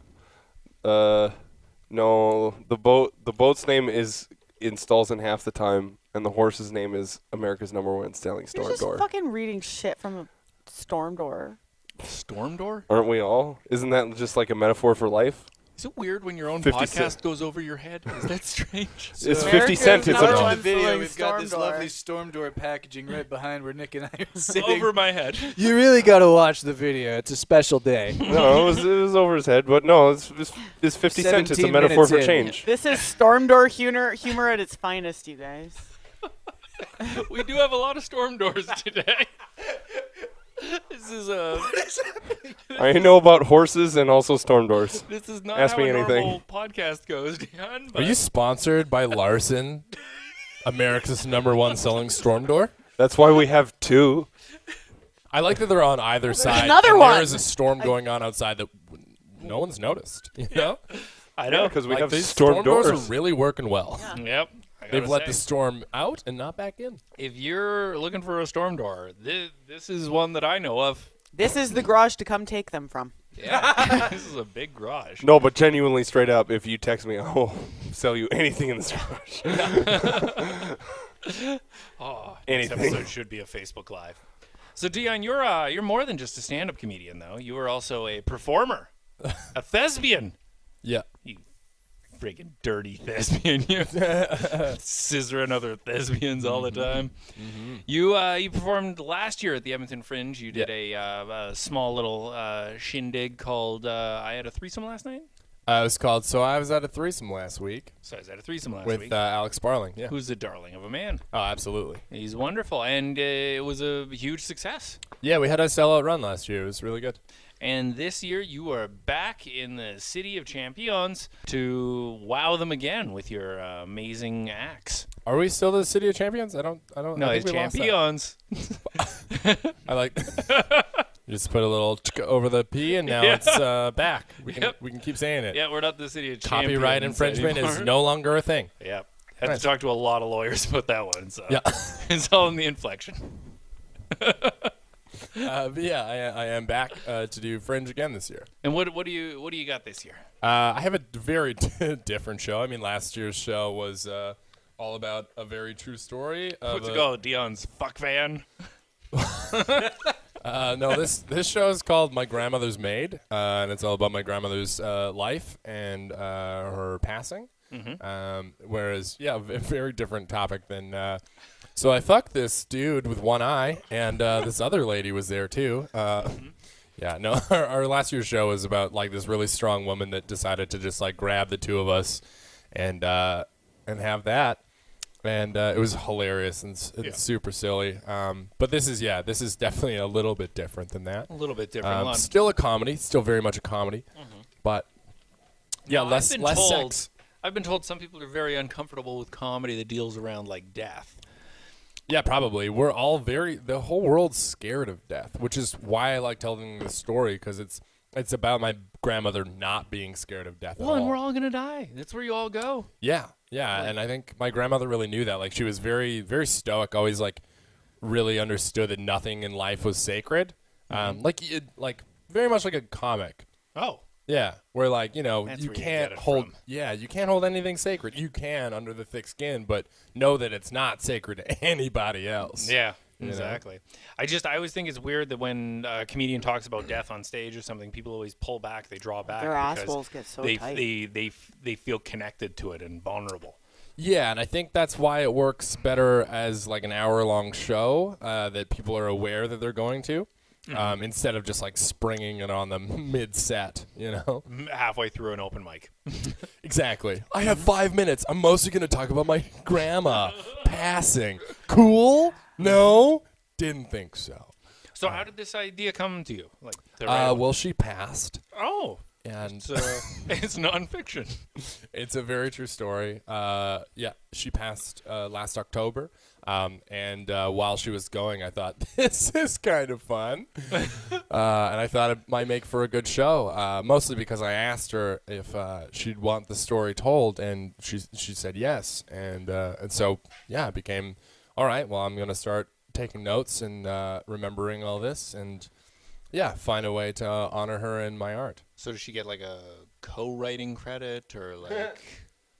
Speaker 4: No. The boat's name is installs in half the time, and the horse's name is America's #1 selling
Speaker 3: You're
Speaker 4: storm
Speaker 3: just
Speaker 4: door.
Speaker 3: fucking reading shit from a storm door.
Speaker 1: Storm door?
Speaker 4: Aren't we all? Isn't that just like a metaphor for life?
Speaker 1: Is it weird when your own
Speaker 4: 50
Speaker 1: podcast
Speaker 4: cent.
Speaker 1: goes over your head? Is that strange?
Speaker 4: It's
Speaker 3: America's
Speaker 4: 50 cents. It's
Speaker 3: number
Speaker 4: a
Speaker 3: one
Speaker 2: In the video,
Speaker 3: selling
Speaker 2: we've got
Speaker 3: storm
Speaker 2: this
Speaker 3: door.
Speaker 2: lovely storm door packaging right behind where Nick and I are sitting.
Speaker 1: Over my head.
Speaker 2: You really got to watch the video. It's a special day.
Speaker 4: No, it was over his head, but no, it's 50 cents. It's a
Speaker 2: 17
Speaker 4: metaphor for
Speaker 2: minutes in.
Speaker 4: change.
Speaker 3: This is storm door humor at its finest, you guys.
Speaker 1: We do have a lot of storm doors today. This is
Speaker 4: I know about horses and also storm doors.
Speaker 1: this is not
Speaker 4: Ask
Speaker 1: how
Speaker 4: me
Speaker 1: a
Speaker 4: anything.
Speaker 1: normal podcast goes, Dion.
Speaker 5: Are
Speaker 1: but-
Speaker 5: you sponsored by Larson, America's #1 selling storm door?
Speaker 4: That's why we have two.
Speaker 5: I like that they're on either side.
Speaker 3: another
Speaker 5: and
Speaker 3: one.
Speaker 5: There is a storm going on outside that no one's noticed. You know,
Speaker 1: I know.
Speaker 4: Because we
Speaker 5: Like,
Speaker 4: have
Speaker 5: these
Speaker 4: storm
Speaker 5: doors
Speaker 4: doors.
Speaker 5: are really working well.
Speaker 1: Yep. I
Speaker 5: They've
Speaker 1: gotta
Speaker 5: let
Speaker 1: say,
Speaker 5: the storm out and not back in.
Speaker 1: if you're looking for a storm door, this is one that I know of.
Speaker 3: This is the garage to come take them from.
Speaker 1: Yeah. This is a big garage.
Speaker 4: No, but genuinely, straight up, if you text me, I'll sell you anything in this garage.
Speaker 1: Oh,
Speaker 4: Anything.
Speaker 1: This episode should be a Facebook Live. So Dion, you're more than just a stand-up comedian, though. You are also a performer, a thespian.
Speaker 5: Yeah.
Speaker 1: You friggin' dirty thespian, you scissoring other thespians all the time. You performed last year at the Edmonton Fringe. You did a small little shindig called "I Had a Threesome Last Night."
Speaker 5: It was called So I Was at a Threesome last week
Speaker 1: So I was at a threesome last
Speaker 5: with
Speaker 1: week.
Speaker 5: Alex Sparling. Yeah.
Speaker 1: Who's a darling of a man.
Speaker 5: Oh, absolutely.
Speaker 1: He's wonderful, and it was a huge success.
Speaker 5: Yeah, we had a sellout run last year. It was really good.
Speaker 1: And this year, you are back in the City of Champions to wow them again with your amazing acts.
Speaker 5: Are we still the City of Champions? I don't.
Speaker 1: No,
Speaker 5: I
Speaker 1: it's
Speaker 5: think we lost that.
Speaker 1: Champions.
Speaker 5: I like. Just put a little over the P, and now
Speaker 1: Yeah.
Speaker 5: it's back. We can keep saying it.
Speaker 1: Yeah, we're not the City of Champions.
Speaker 5: Copyright infringement is
Speaker 1: anymore.
Speaker 5: no longer a thing.
Speaker 1: Yep. Had
Speaker 5: Nice.
Speaker 1: to talk to a lot of lawyers about that one. So
Speaker 5: Yeah.
Speaker 1: it's all in the inflection.
Speaker 5: But yeah, I am back to do Fringe again this year.
Speaker 1: And what do you got this year?
Speaker 5: I have a very different show. I mean, last year's show was all about a very true story.
Speaker 1: What's it called? Dion's fuck van.
Speaker 5: No, this show is called My Grandmother's M.A.I.D, and it's all about my grandmother's life and her passing. Whereas, yeah, a very different topic than. So I fucked this dude with one eye, and this other lady was there too. Yeah, no, our last year's show was about like this really strong woman that decided to just like grab the two of us and have that. And it was hilarious and super silly. But this is definitely a little bit different than that.
Speaker 1: A little bit different.
Speaker 5: Still a comedy, still very much a comedy. But yeah,
Speaker 1: Now,
Speaker 5: less sex.
Speaker 1: I've been told some people are very uncomfortable with comedy that deals around like death.
Speaker 5: Yeah, probably. We're all the whole world's scared of death, which is why I like telling this story, because it's about my grandmother not being scared of death at all.
Speaker 1: And we're all going to die. That's where you all go.
Speaker 5: Yeah, and I think my grandmother really knew that. Like, she was very, very stoic, always, like, really understood that nothing in life was sacred. Like very much like a comic.
Speaker 1: Oh.
Speaker 5: Yeah, where like, you
Speaker 1: That's
Speaker 5: you
Speaker 1: where you
Speaker 5: can't
Speaker 1: get it
Speaker 5: hold.
Speaker 1: from.
Speaker 5: Yeah, you can't hold anything sacred. You can under the thick skin, but know that it's not sacred to anybody else.
Speaker 1: Yeah,
Speaker 5: You know?
Speaker 1: exactly. I always think it's weird that when a comedian talks about death on stage or something, people always pull back. They draw back.
Speaker 3: Their
Speaker 1: because
Speaker 3: assholes get so
Speaker 1: they,
Speaker 3: tight.
Speaker 1: They feel connected to it and vulnerable.
Speaker 5: Yeah, and I think that's why it works better as like an hour-long show that people are aware that they're going to, instead of just like springing it on them mid-set,
Speaker 1: Halfway through an open mic.
Speaker 5: Exactly. I have 5 minutes. I'm mostly going to talk about my grandma passing. Cool? No? Didn't think so.
Speaker 1: So how did this idea come to you? Like,
Speaker 5: Well, she passed.
Speaker 1: Oh.
Speaker 5: And
Speaker 1: It's nonfiction.
Speaker 5: it's a very true story. Yeah, she passed last October. And while she was going, I thought, this is kind of fun. And I thought it might make for a good show, mostly because I asked her if she'd want the story told, and she said yes. And so, yeah, it became, all right, well, I'm going to start taking notes and remembering all this and, yeah, find a way to honor her in my art.
Speaker 1: So does she get like a co-writing credit or like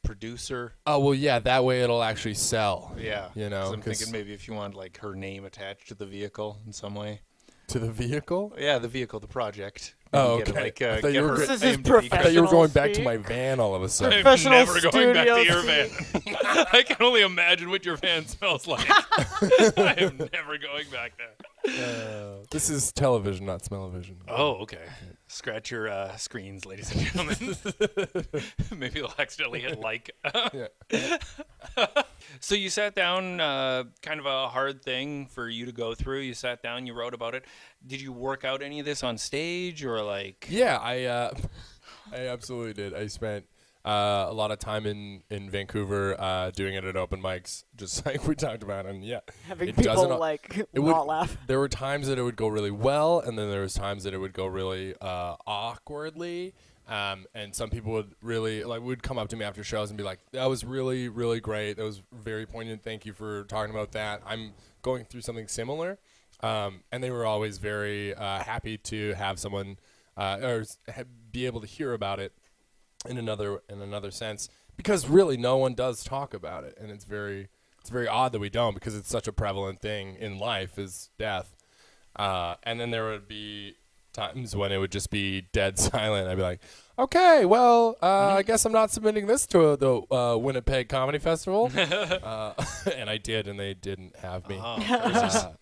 Speaker 1: producer?
Speaker 5: Oh, well, yeah, that way it'll actually sell.
Speaker 1: Yeah.
Speaker 5: 'Cause
Speaker 1: I'm thinking maybe if you want like her name attached to the vehicle in some way.
Speaker 5: to the vehicle?
Speaker 1: Yeah, the vehicle, the project.
Speaker 5: Oh,
Speaker 1: Maybe
Speaker 5: okay.
Speaker 1: Get,
Speaker 5: I thought
Speaker 1: get
Speaker 5: you were
Speaker 1: her
Speaker 5: good.
Speaker 3: This is
Speaker 1: IMDb
Speaker 5: I thought you were
Speaker 3: Professional
Speaker 5: going back to
Speaker 3: speak.
Speaker 5: my van all of a sudden.
Speaker 1: I'm
Speaker 3: Professional
Speaker 1: never going back to
Speaker 3: studio
Speaker 1: your van. I can only imagine what your van smells like. I am never going back there.
Speaker 5: This is television, not smell-o-vision.
Speaker 1: Oh, okay. Scratch your screens, ladies and gentlemen. Maybe you'll accidentally hit like.
Speaker 5: Yeah.
Speaker 1: So you sat down, kind of a hard thing for you to go through. You sat down, you wrote about it. Did you work out any of this on stage or like?
Speaker 5: Yeah, I absolutely did. I spent a lot of time in Vancouver doing it at open mics, just like we talked about. And yeah,
Speaker 3: Having
Speaker 5: it
Speaker 3: people
Speaker 5: doesn't-
Speaker 3: like
Speaker 5: it would-
Speaker 3: not laugh.
Speaker 5: there were times that it would go really well, and then there was times that it would go really awkwardly. And some people would really would come up to me after shows and be like, "That was really, really great. That was very poignant. Thank you for talking about that. I'm going through something similar." And they were always very happy to have someone be able to hear about it in another sense, because really no one does talk about it, and it's very odd that we don't, because it's such a prevalent thing in life is death. And then there would be times when it would just be dead silent. I'd be like, okay, well, I guess I'm not submitting this to the Winnipeg Comedy Festival. And I did, and they didn't have me.
Speaker 1: Oh,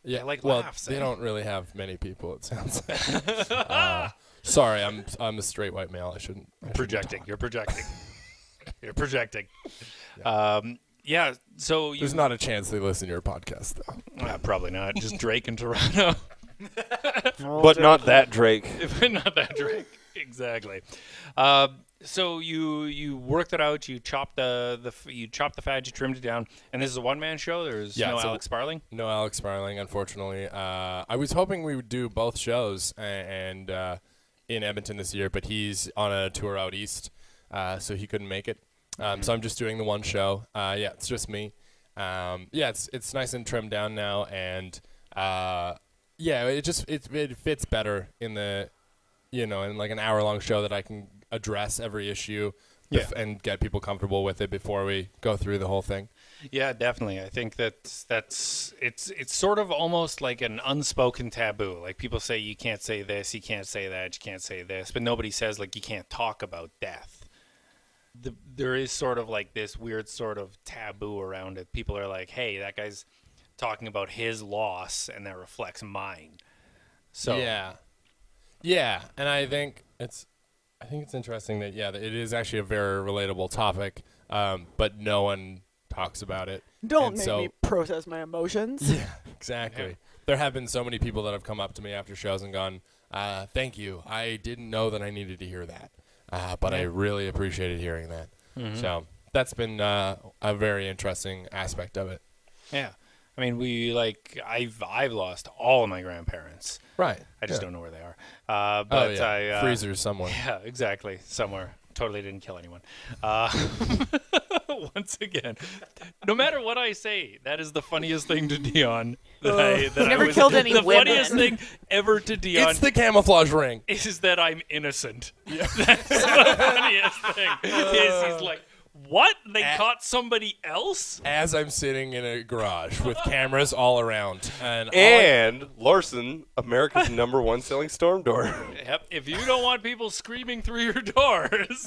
Speaker 5: Yeah,
Speaker 1: They like
Speaker 5: well,
Speaker 1: laughs,
Speaker 5: they
Speaker 1: eh?
Speaker 5: don't really have many people, it sounds like. Sorry, I'm a straight white male. I shouldn't
Speaker 1: Projecting.
Speaker 5: talk.
Speaker 1: You're projecting. You're projecting. Yeah. So you.
Speaker 5: There's not a chance they listen to your podcast, though.
Speaker 1: Probably not. Just Drake in Toronto.
Speaker 4: But not that Drake.
Speaker 1: Not that Drake. Exactly. So you worked it out. You chopped the fat. You trimmed it down. And this is a one-man show. There's no
Speaker 5: so-
Speaker 1: Alex Sparling.
Speaker 5: No Alex Sparling, unfortunately. I was hoping we would do both shows and in Edmonton this year, but he's on a tour out east, so he couldn't make it. So I'm just doing the one show. Yeah, it's just me. Yeah, it's nice and trimmed down now, and yeah, it fits better in the in like an hour-long show that I can address every issue. And get people comfortable with it before we go through the whole thing.
Speaker 1: Yeah, definitely. I think it's sort of almost like an unspoken taboo. Like people say you can't say this, you can't say that, you can't say this, but nobody says like you can't talk about death. there is sort of like this weird sort of taboo around it. People are like, hey, that guy's talking about his loss, and that reflects mine. So
Speaker 5: yeah, and I think it's interesting that that it is actually a very relatable topic, but no one talks about it.
Speaker 3: Don't
Speaker 5: And
Speaker 3: make
Speaker 5: so-
Speaker 3: me process my emotions.
Speaker 5: Yeah, exactly.
Speaker 1: Yeah.
Speaker 5: There have been so many people that have come up to me after shows and gone, "Thank you. I didn't know that I needed to hear that, but I really appreciated hearing that." So that's been a very interesting aspect of it.
Speaker 1: yeah, I mean, I've lost all of my grandparents.
Speaker 5: Right.
Speaker 1: I just don't know where they are. But I
Speaker 5: freezers somewhere.
Speaker 1: Yeah, exactly. Somewhere. Totally didn't kill anyone. Once again, no matter what I say, that is the funniest thing to Dion.
Speaker 3: Never killed any
Speaker 1: the
Speaker 3: women.
Speaker 1: funniest thing ever to Dion
Speaker 5: It's the camouflage ring.
Speaker 1: is that I'm innocent. Yeah. That's the funniest thing. Is he's like, what? They caught somebody else?
Speaker 5: As I'm sitting in a garage with cameras all around, and
Speaker 4: And Larson, America's #1 selling storm door.
Speaker 1: Yep. If you don't want people screaming through your doors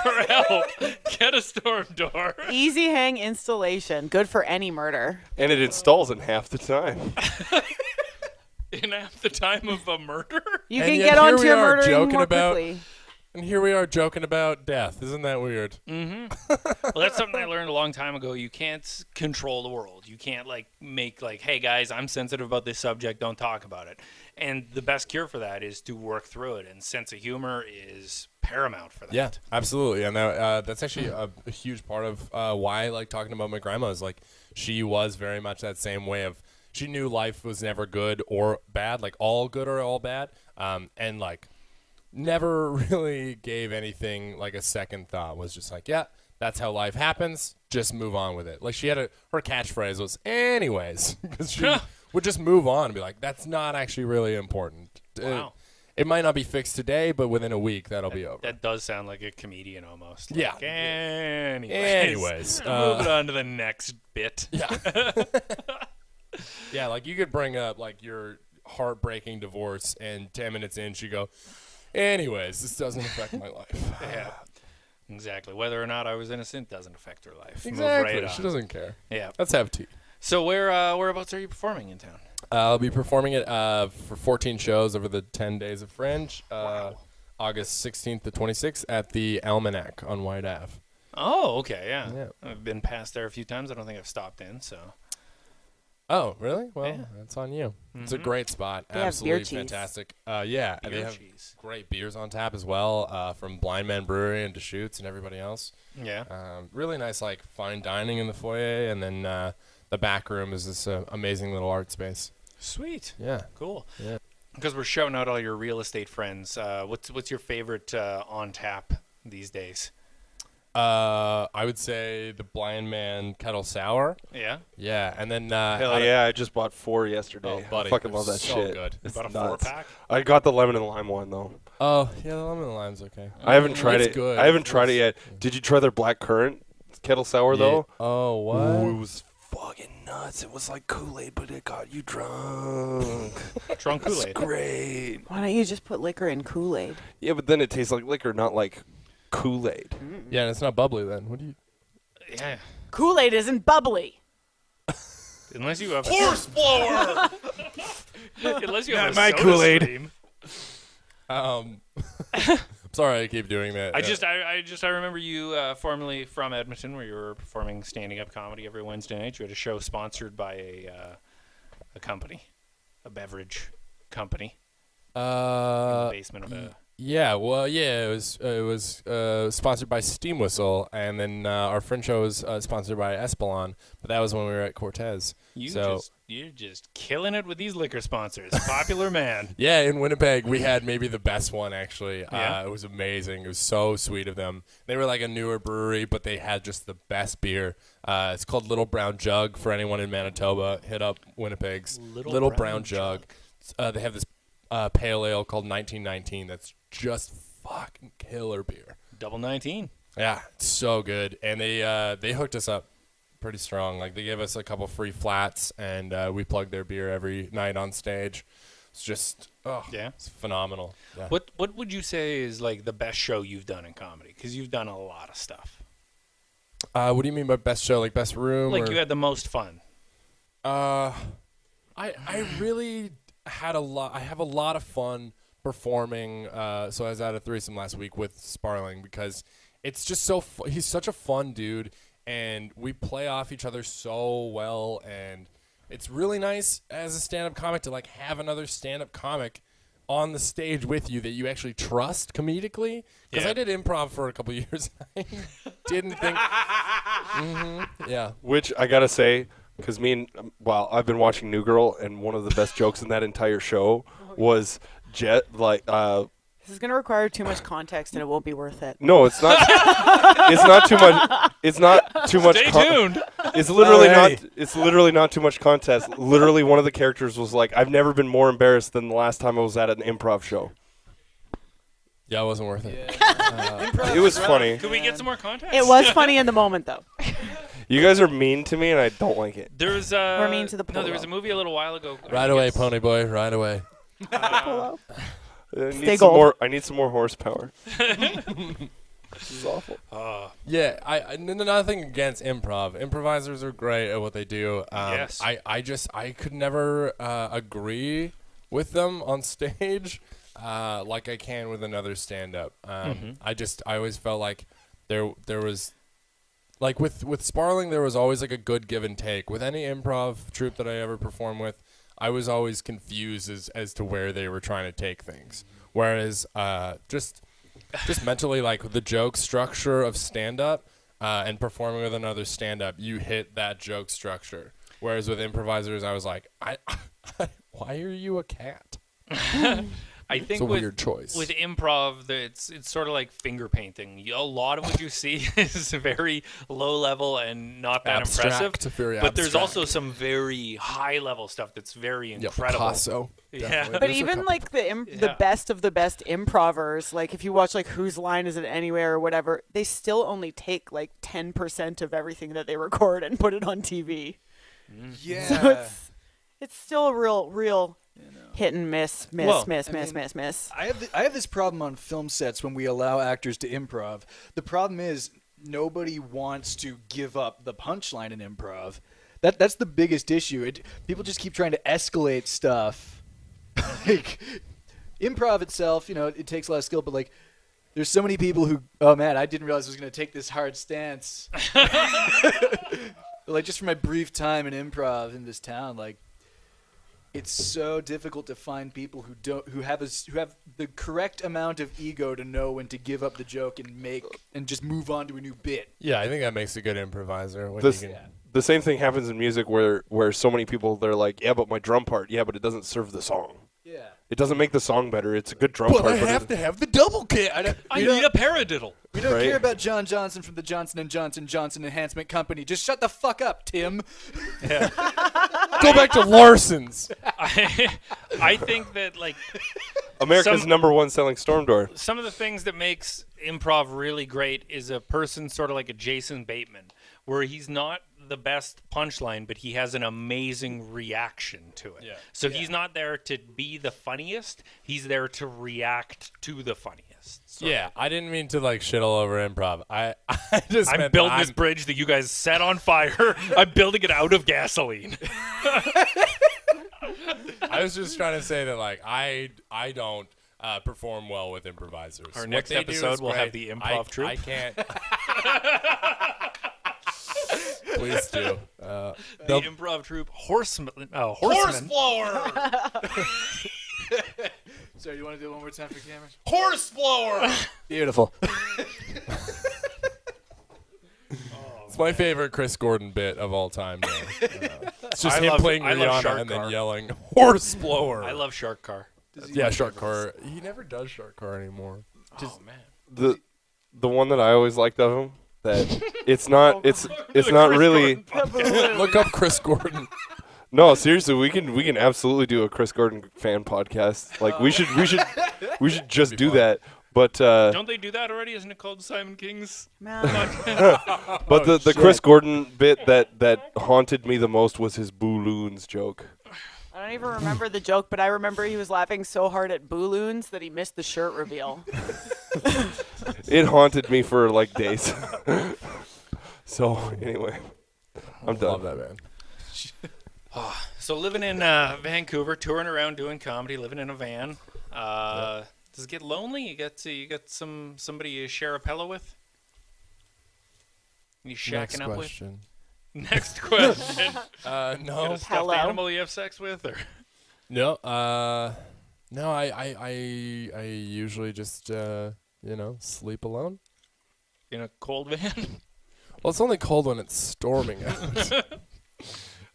Speaker 1: for help, get a storm door.
Speaker 3: Easy hang installation. Good for any murder.
Speaker 4: And it installs in half the time.
Speaker 1: In half the time of a murder?
Speaker 3: You
Speaker 5: And
Speaker 3: can
Speaker 5: yet
Speaker 3: get
Speaker 5: here
Speaker 3: onto
Speaker 5: we
Speaker 3: your
Speaker 5: are
Speaker 3: murdering
Speaker 5: joking
Speaker 3: more
Speaker 5: about-
Speaker 3: quickly.
Speaker 5: And here we are joking about death. Isn't that weird?
Speaker 1: Well, that's something I learned a long time ago. You can't control the world. You can't make hey guys, I'm sensitive about this subject. Don't talk about it. And the best cure for that is to work through it. And sense of humor is paramount for that.
Speaker 5: Yeah, absolutely. And that's actually a huge part of why I like talking about my grandma is like she was very much that same way of she knew life was never good or bad, like all good or all bad. And like never really gave anything like a second thought, was just like, yeah, that's how life happens. Just move on with it. Like she had her catchphrase was anyways, because she would just move on and be like, that's not actually really important.
Speaker 1: Wow.
Speaker 5: It might not be fixed today, but within a week that'll be over.
Speaker 1: That does sound like a comedian almost.
Speaker 5: Yeah.
Speaker 1: Like, anyways.
Speaker 5: Anyways,
Speaker 1: Moving on to the next bit.
Speaker 5: Yeah. Yeah, like you could bring up like your heartbreaking divorce, and 10 minutes in, she'd go, anyways, this doesn't affect my life.
Speaker 1: Yeah. Exactly. Whether or not I was innocent doesn't affect her life.
Speaker 5: Exactly.
Speaker 1: Move right
Speaker 5: She
Speaker 1: on.
Speaker 5: doesn't care.
Speaker 1: Yeah.
Speaker 5: Let's have tea.
Speaker 1: So whereabouts are you performing in town?
Speaker 5: I'll be performing it for 14 shows over the 10 days of Fringe, August 16th to 26th at the Almanac on White Ave.
Speaker 1: Oh, okay, yeah.
Speaker 5: Yeah.
Speaker 1: I've been past there a few times. I don't think I've stopped in, so.
Speaker 5: Oh, really? Well,
Speaker 1: Yeah.
Speaker 5: that's on you. It's a great spot.
Speaker 3: They have
Speaker 5: Absolutely
Speaker 3: beer cheese.
Speaker 5: fantastic. Yeah, and they
Speaker 1: Beer
Speaker 5: have
Speaker 1: cheese.
Speaker 5: great beers on tap as well from Blind Man Brewery and Deschutes and everybody else.
Speaker 1: Yeah.
Speaker 5: Really nice, like fine dining in the foyer, and then the back room is this amazing little art space.
Speaker 1: Sweet.
Speaker 5: Yeah.
Speaker 1: Cool.
Speaker 5: Yeah.
Speaker 1: Because we're shouting out all your real estate friends. What's your favorite on tap these days?
Speaker 5: I would say the Blind Man Kettle Sour.
Speaker 1: Yeah.
Speaker 5: Yeah, and then
Speaker 4: Hell yeah, I just bought 4 yesterday.
Speaker 5: Oh, buddy,
Speaker 4: I fucking
Speaker 5: they're
Speaker 4: love that
Speaker 5: so
Speaker 4: shit.
Speaker 5: good.
Speaker 4: It's
Speaker 1: About a
Speaker 4: nuts.
Speaker 1: 4-pack?
Speaker 4: I got the lemon and lime one though.
Speaker 5: Oh yeah, the lemon and lime's okay.
Speaker 4: I haven't tried
Speaker 5: It's
Speaker 4: it.
Speaker 5: good.
Speaker 4: I haven't tried it yet. Did you try their black currant kettle sour though?
Speaker 5: Oh what?
Speaker 4: Ooh, it was fucking nuts. It was like Kool-Aid, but it got you drunk.
Speaker 1: Drunk
Speaker 4: It's
Speaker 1: Kool-Aid.
Speaker 4: great.
Speaker 3: Why don't you just put liquor in Kool-Aid?
Speaker 4: Yeah, but then it tastes like liquor, not like Kool-Aid.
Speaker 5: Yeah, and it's not bubbly then. What do you?
Speaker 1: Yeah.
Speaker 3: Kool-Aid isn't bubbly.
Speaker 1: Unless you have
Speaker 5: Horse blower.
Speaker 1: unless you have a
Speaker 4: my
Speaker 1: soda
Speaker 4: Kool-Aid.
Speaker 1: stream.
Speaker 5: Sorry, I keep doing that.
Speaker 1: I remember you formerly from Edmonton, where you were performing standing up comedy every Wednesday night. You had a show sponsored by a company, a beverage company, in the basement of a.
Speaker 5: Yeah, well, yeah, it was sponsored by Steam Whistle, and then our Fringe show was sponsored by Espelon, but that was when we were at Cortez.
Speaker 1: You're just killing it with these liquor sponsors. Popular man.
Speaker 5: Yeah, in Winnipeg, we had maybe the best one, actually.
Speaker 1: Yeah?
Speaker 5: It was amazing. It was so sweet of them. They were like a newer brewery, but they had just the best beer. It's called Little Brown Jug for anyone in Manitoba. Hit up Winnipeg's Little Brown Jug. They have this pale ale called 1919 that's just fucking killer beer.
Speaker 1: Double 19.
Speaker 5: Yeah, it's so good. And they hooked us up pretty strong. Like they gave us a couple free flats, and we plugged their beer every night on stage. It's just
Speaker 1: Yeah.
Speaker 5: it's phenomenal. Yeah.
Speaker 1: What would you say is like the best show you've done in comedy? Because you've done a lot of stuff.
Speaker 5: What do you mean by best show? Like best room?
Speaker 1: Like
Speaker 5: or?
Speaker 1: you had the most fun.
Speaker 5: I really had a lot. I have a lot of fun performing. So I was at a threesome last week with Sparling because it's just so. He's such a fun dude, and we play off each other so well. And it's really nice as a stand-up comic to like have another stand-up comic on the stage with you that you actually trust comedically. Because
Speaker 1: Yeah.
Speaker 5: I did improv for a couple years. I didn't think. Yeah.
Speaker 4: Which I gotta say, because I've been watching New Girl, and one of the best jokes in that entire show was
Speaker 3: This is gonna require too much context, and it won't be worth it.
Speaker 4: no, it's not. It's not too much. It's not too much.
Speaker 1: Stay tuned.
Speaker 4: It's literally
Speaker 2: Alrighty.
Speaker 4: not. It's literally not too much contest. Literally, one of the characters was like, "I've never been more embarrassed than the last time I was at an improv show."
Speaker 5: Yeah, it wasn't worth it.
Speaker 4: It was funny.
Speaker 1: Could we get some more context?
Speaker 3: It was funny in the moment, though.
Speaker 4: You guys are mean to me, and I don't like it.
Speaker 1: There's
Speaker 3: We're mean to the
Speaker 1: No, there was a
Speaker 3: polo.
Speaker 1: movie a little while ago. I
Speaker 5: Right
Speaker 1: think
Speaker 5: away,
Speaker 1: it's-
Speaker 5: pony boy. Right away.
Speaker 3: Polo.
Speaker 4: I
Speaker 3: Stay
Speaker 4: need some
Speaker 3: gold.
Speaker 4: more. I need some more horsepower. This is awful.
Speaker 5: Yeah, nothing against improv. Improvisers are great at what they do.
Speaker 1: Yes.
Speaker 5: I could never agree with them on stage like I can with another stand-up. I always felt like there was like with Sparling there was always like a good give and take. With any improv troupe that I ever performed with, I was always confused as to where they were trying to take things. Whereas just mentally, like the joke structure of stand-up and performing with another stand-up, you hit that joke structure. Whereas with improvisers, I was like, why are you a cat?
Speaker 1: I think
Speaker 5: It's a
Speaker 1: with,
Speaker 5: weird choice.
Speaker 1: with improv, it's sort of like finger painting. A lot of what you see is very low level and not that impressive.
Speaker 5: Very
Speaker 1: But there's
Speaker 5: abstract.
Speaker 1: also some very high level stuff that's very
Speaker 5: Yeah,
Speaker 1: incredible.
Speaker 5: Picasso.
Speaker 1: Yeah.
Speaker 5: Definitely.
Speaker 3: But
Speaker 5: There's a
Speaker 3: even
Speaker 5: couple-
Speaker 3: like the
Speaker 1: Yeah.
Speaker 3: best of the best improvers, like if you watch like Whose Line Is It Anywhere or whatever, they still only take like 10% of everything that they record and put it on TV.
Speaker 2: Yeah.
Speaker 3: So it's still a real hit and miss.
Speaker 1: Well,
Speaker 2: I have this problem on film sets when we allow actors to improv. The problem is nobody wants to give up the punchline in improv. That's the biggest issue. People just keep trying to escalate stuff. Like improv itself, it takes a lot of skill, but like there's so many people who, oh man, I didn't realize I was going to take this hard stance. Like just for my brief time in improv in this town, like it's so difficult to find people who have the correct amount of ego to know when to give up the joke and just move on to a new bit.
Speaker 5: Yeah, I think that makes a good improviser. When
Speaker 4: This-
Speaker 5: you can,
Speaker 4: The same thing happens in music where so many people, they're like, yeah, but my drum part, yeah, but it doesn't serve the song.
Speaker 2: Yeah.
Speaker 4: It doesn't make the song better. It's a good drum part.
Speaker 5: to have the double kick.
Speaker 1: I need a paradiddle.
Speaker 2: We don't
Speaker 4: Right.
Speaker 2: care about John Johnson from the Johnson & Johnson Enhancement Company. Just shut the fuck up, Tim.
Speaker 5: Go back to Larson's.
Speaker 1: I think that like
Speaker 4: America's
Speaker 1: Some-
Speaker 4: #1 selling storm door.
Speaker 1: some of the things that makes improv really great is a person sort of like a Jason Bateman, where he's not the best punchline, but he has an amazing reaction to it.
Speaker 5: Yeah.
Speaker 1: So he's not there to be the funniest; he's there to react to the funniest.
Speaker 5: Yeah, I didn't mean to like shit all over improv. I just
Speaker 1: I'm
Speaker 5: meant
Speaker 1: building
Speaker 5: that
Speaker 1: this bridge that you guys set on fire. I'm building it out of gasoline.
Speaker 5: I was just trying to say that like I don't perform well with improvisers.
Speaker 1: Our
Speaker 5: What
Speaker 1: next
Speaker 5: they do
Speaker 1: episode
Speaker 5: is
Speaker 1: will have
Speaker 5: great.
Speaker 1: the improv troupe.
Speaker 5: I can't. Please do.
Speaker 1: The
Speaker 5: They'll-
Speaker 1: improv troupe, horseman.
Speaker 5: blower.
Speaker 2: Sorry, you want to do it one more time for camera?
Speaker 5: Horse blower.
Speaker 2: Beautiful.
Speaker 5: It's my favorite Chris Gordon bit of all time. Though. It's just
Speaker 1: I
Speaker 5: him
Speaker 1: love-
Speaker 5: playing
Speaker 1: I love
Speaker 5: Rihanna
Speaker 1: Shark
Speaker 5: and then
Speaker 1: Car.
Speaker 5: yelling horse blower.
Speaker 1: I love Shark Car.
Speaker 5: Yeah, Shark Car. He never does Shark Car anymore.
Speaker 1: Oh man.
Speaker 4: The one that I always liked of him, that it's not not really.
Speaker 5: Look up Chris Gordon.
Speaker 4: No, seriously, we can absolutely do a Chris Gordon fan podcast. Like we should just do that. But
Speaker 1: Don't they do that already? Isn't it called Simon King's?
Speaker 4: the Chris Gordon bit that haunted me the most was his balloons joke.
Speaker 3: I don't even remember the joke, but I remember he was laughing so hard at balloons that he missed the shirt reveal.
Speaker 4: It haunted me for like days. So anyway, I'm done.
Speaker 5: Love that, man.
Speaker 1: So living in Vancouver, touring around doing comedy, living in a van. Does it get lonely? You get somebody you share a pillow with? You shacking
Speaker 5: Next
Speaker 1: up
Speaker 5: question.
Speaker 1: with? Next question.
Speaker 5: No.
Speaker 1: Got a stuffed
Speaker 3: Hello?
Speaker 1: animal you have sex with, or
Speaker 5: No. No. I usually just sleep alone.
Speaker 1: in a cold van?
Speaker 5: Well, it's only cold when it's storming out.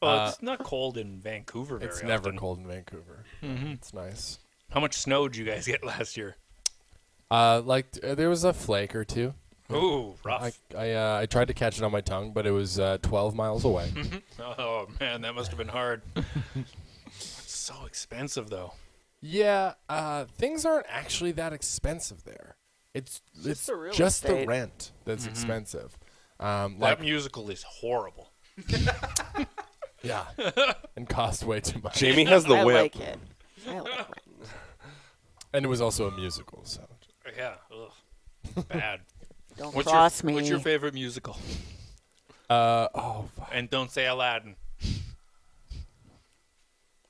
Speaker 1: Well, it's not cold in Vancouver very
Speaker 5: It's never
Speaker 1: often.
Speaker 5: cold in Vancouver.
Speaker 1: Mhm.
Speaker 5: It's nice.
Speaker 1: How much snow did you guys get last year?
Speaker 5: There was a flake or two.
Speaker 1: Ooh, rough.
Speaker 5: I tried to catch it on my tongue, but it was 12 miles away.
Speaker 1: Oh man, that must have been hard. It's so expensive though.
Speaker 5: Yeah, things aren't actually that expensive there. It's
Speaker 3: the real
Speaker 5: just the
Speaker 3: estate.
Speaker 5: rent that's expensive.
Speaker 1: That musical is horrible.
Speaker 5: Yeah, and cost way too much.
Speaker 4: Jamie has the
Speaker 3: I
Speaker 4: whip.
Speaker 3: like it. I like it.
Speaker 5: And it was also a musical, so.
Speaker 1: Yeah, ugh. Bad.
Speaker 3: Don't
Speaker 1: What's
Speaker 3: cross
Speaker 1: your,
Speaker 3: me.
Speaker 1: What's your favorite musical?
Speaker 5: Fuck.
Speaker 1: And don't say Aladdin.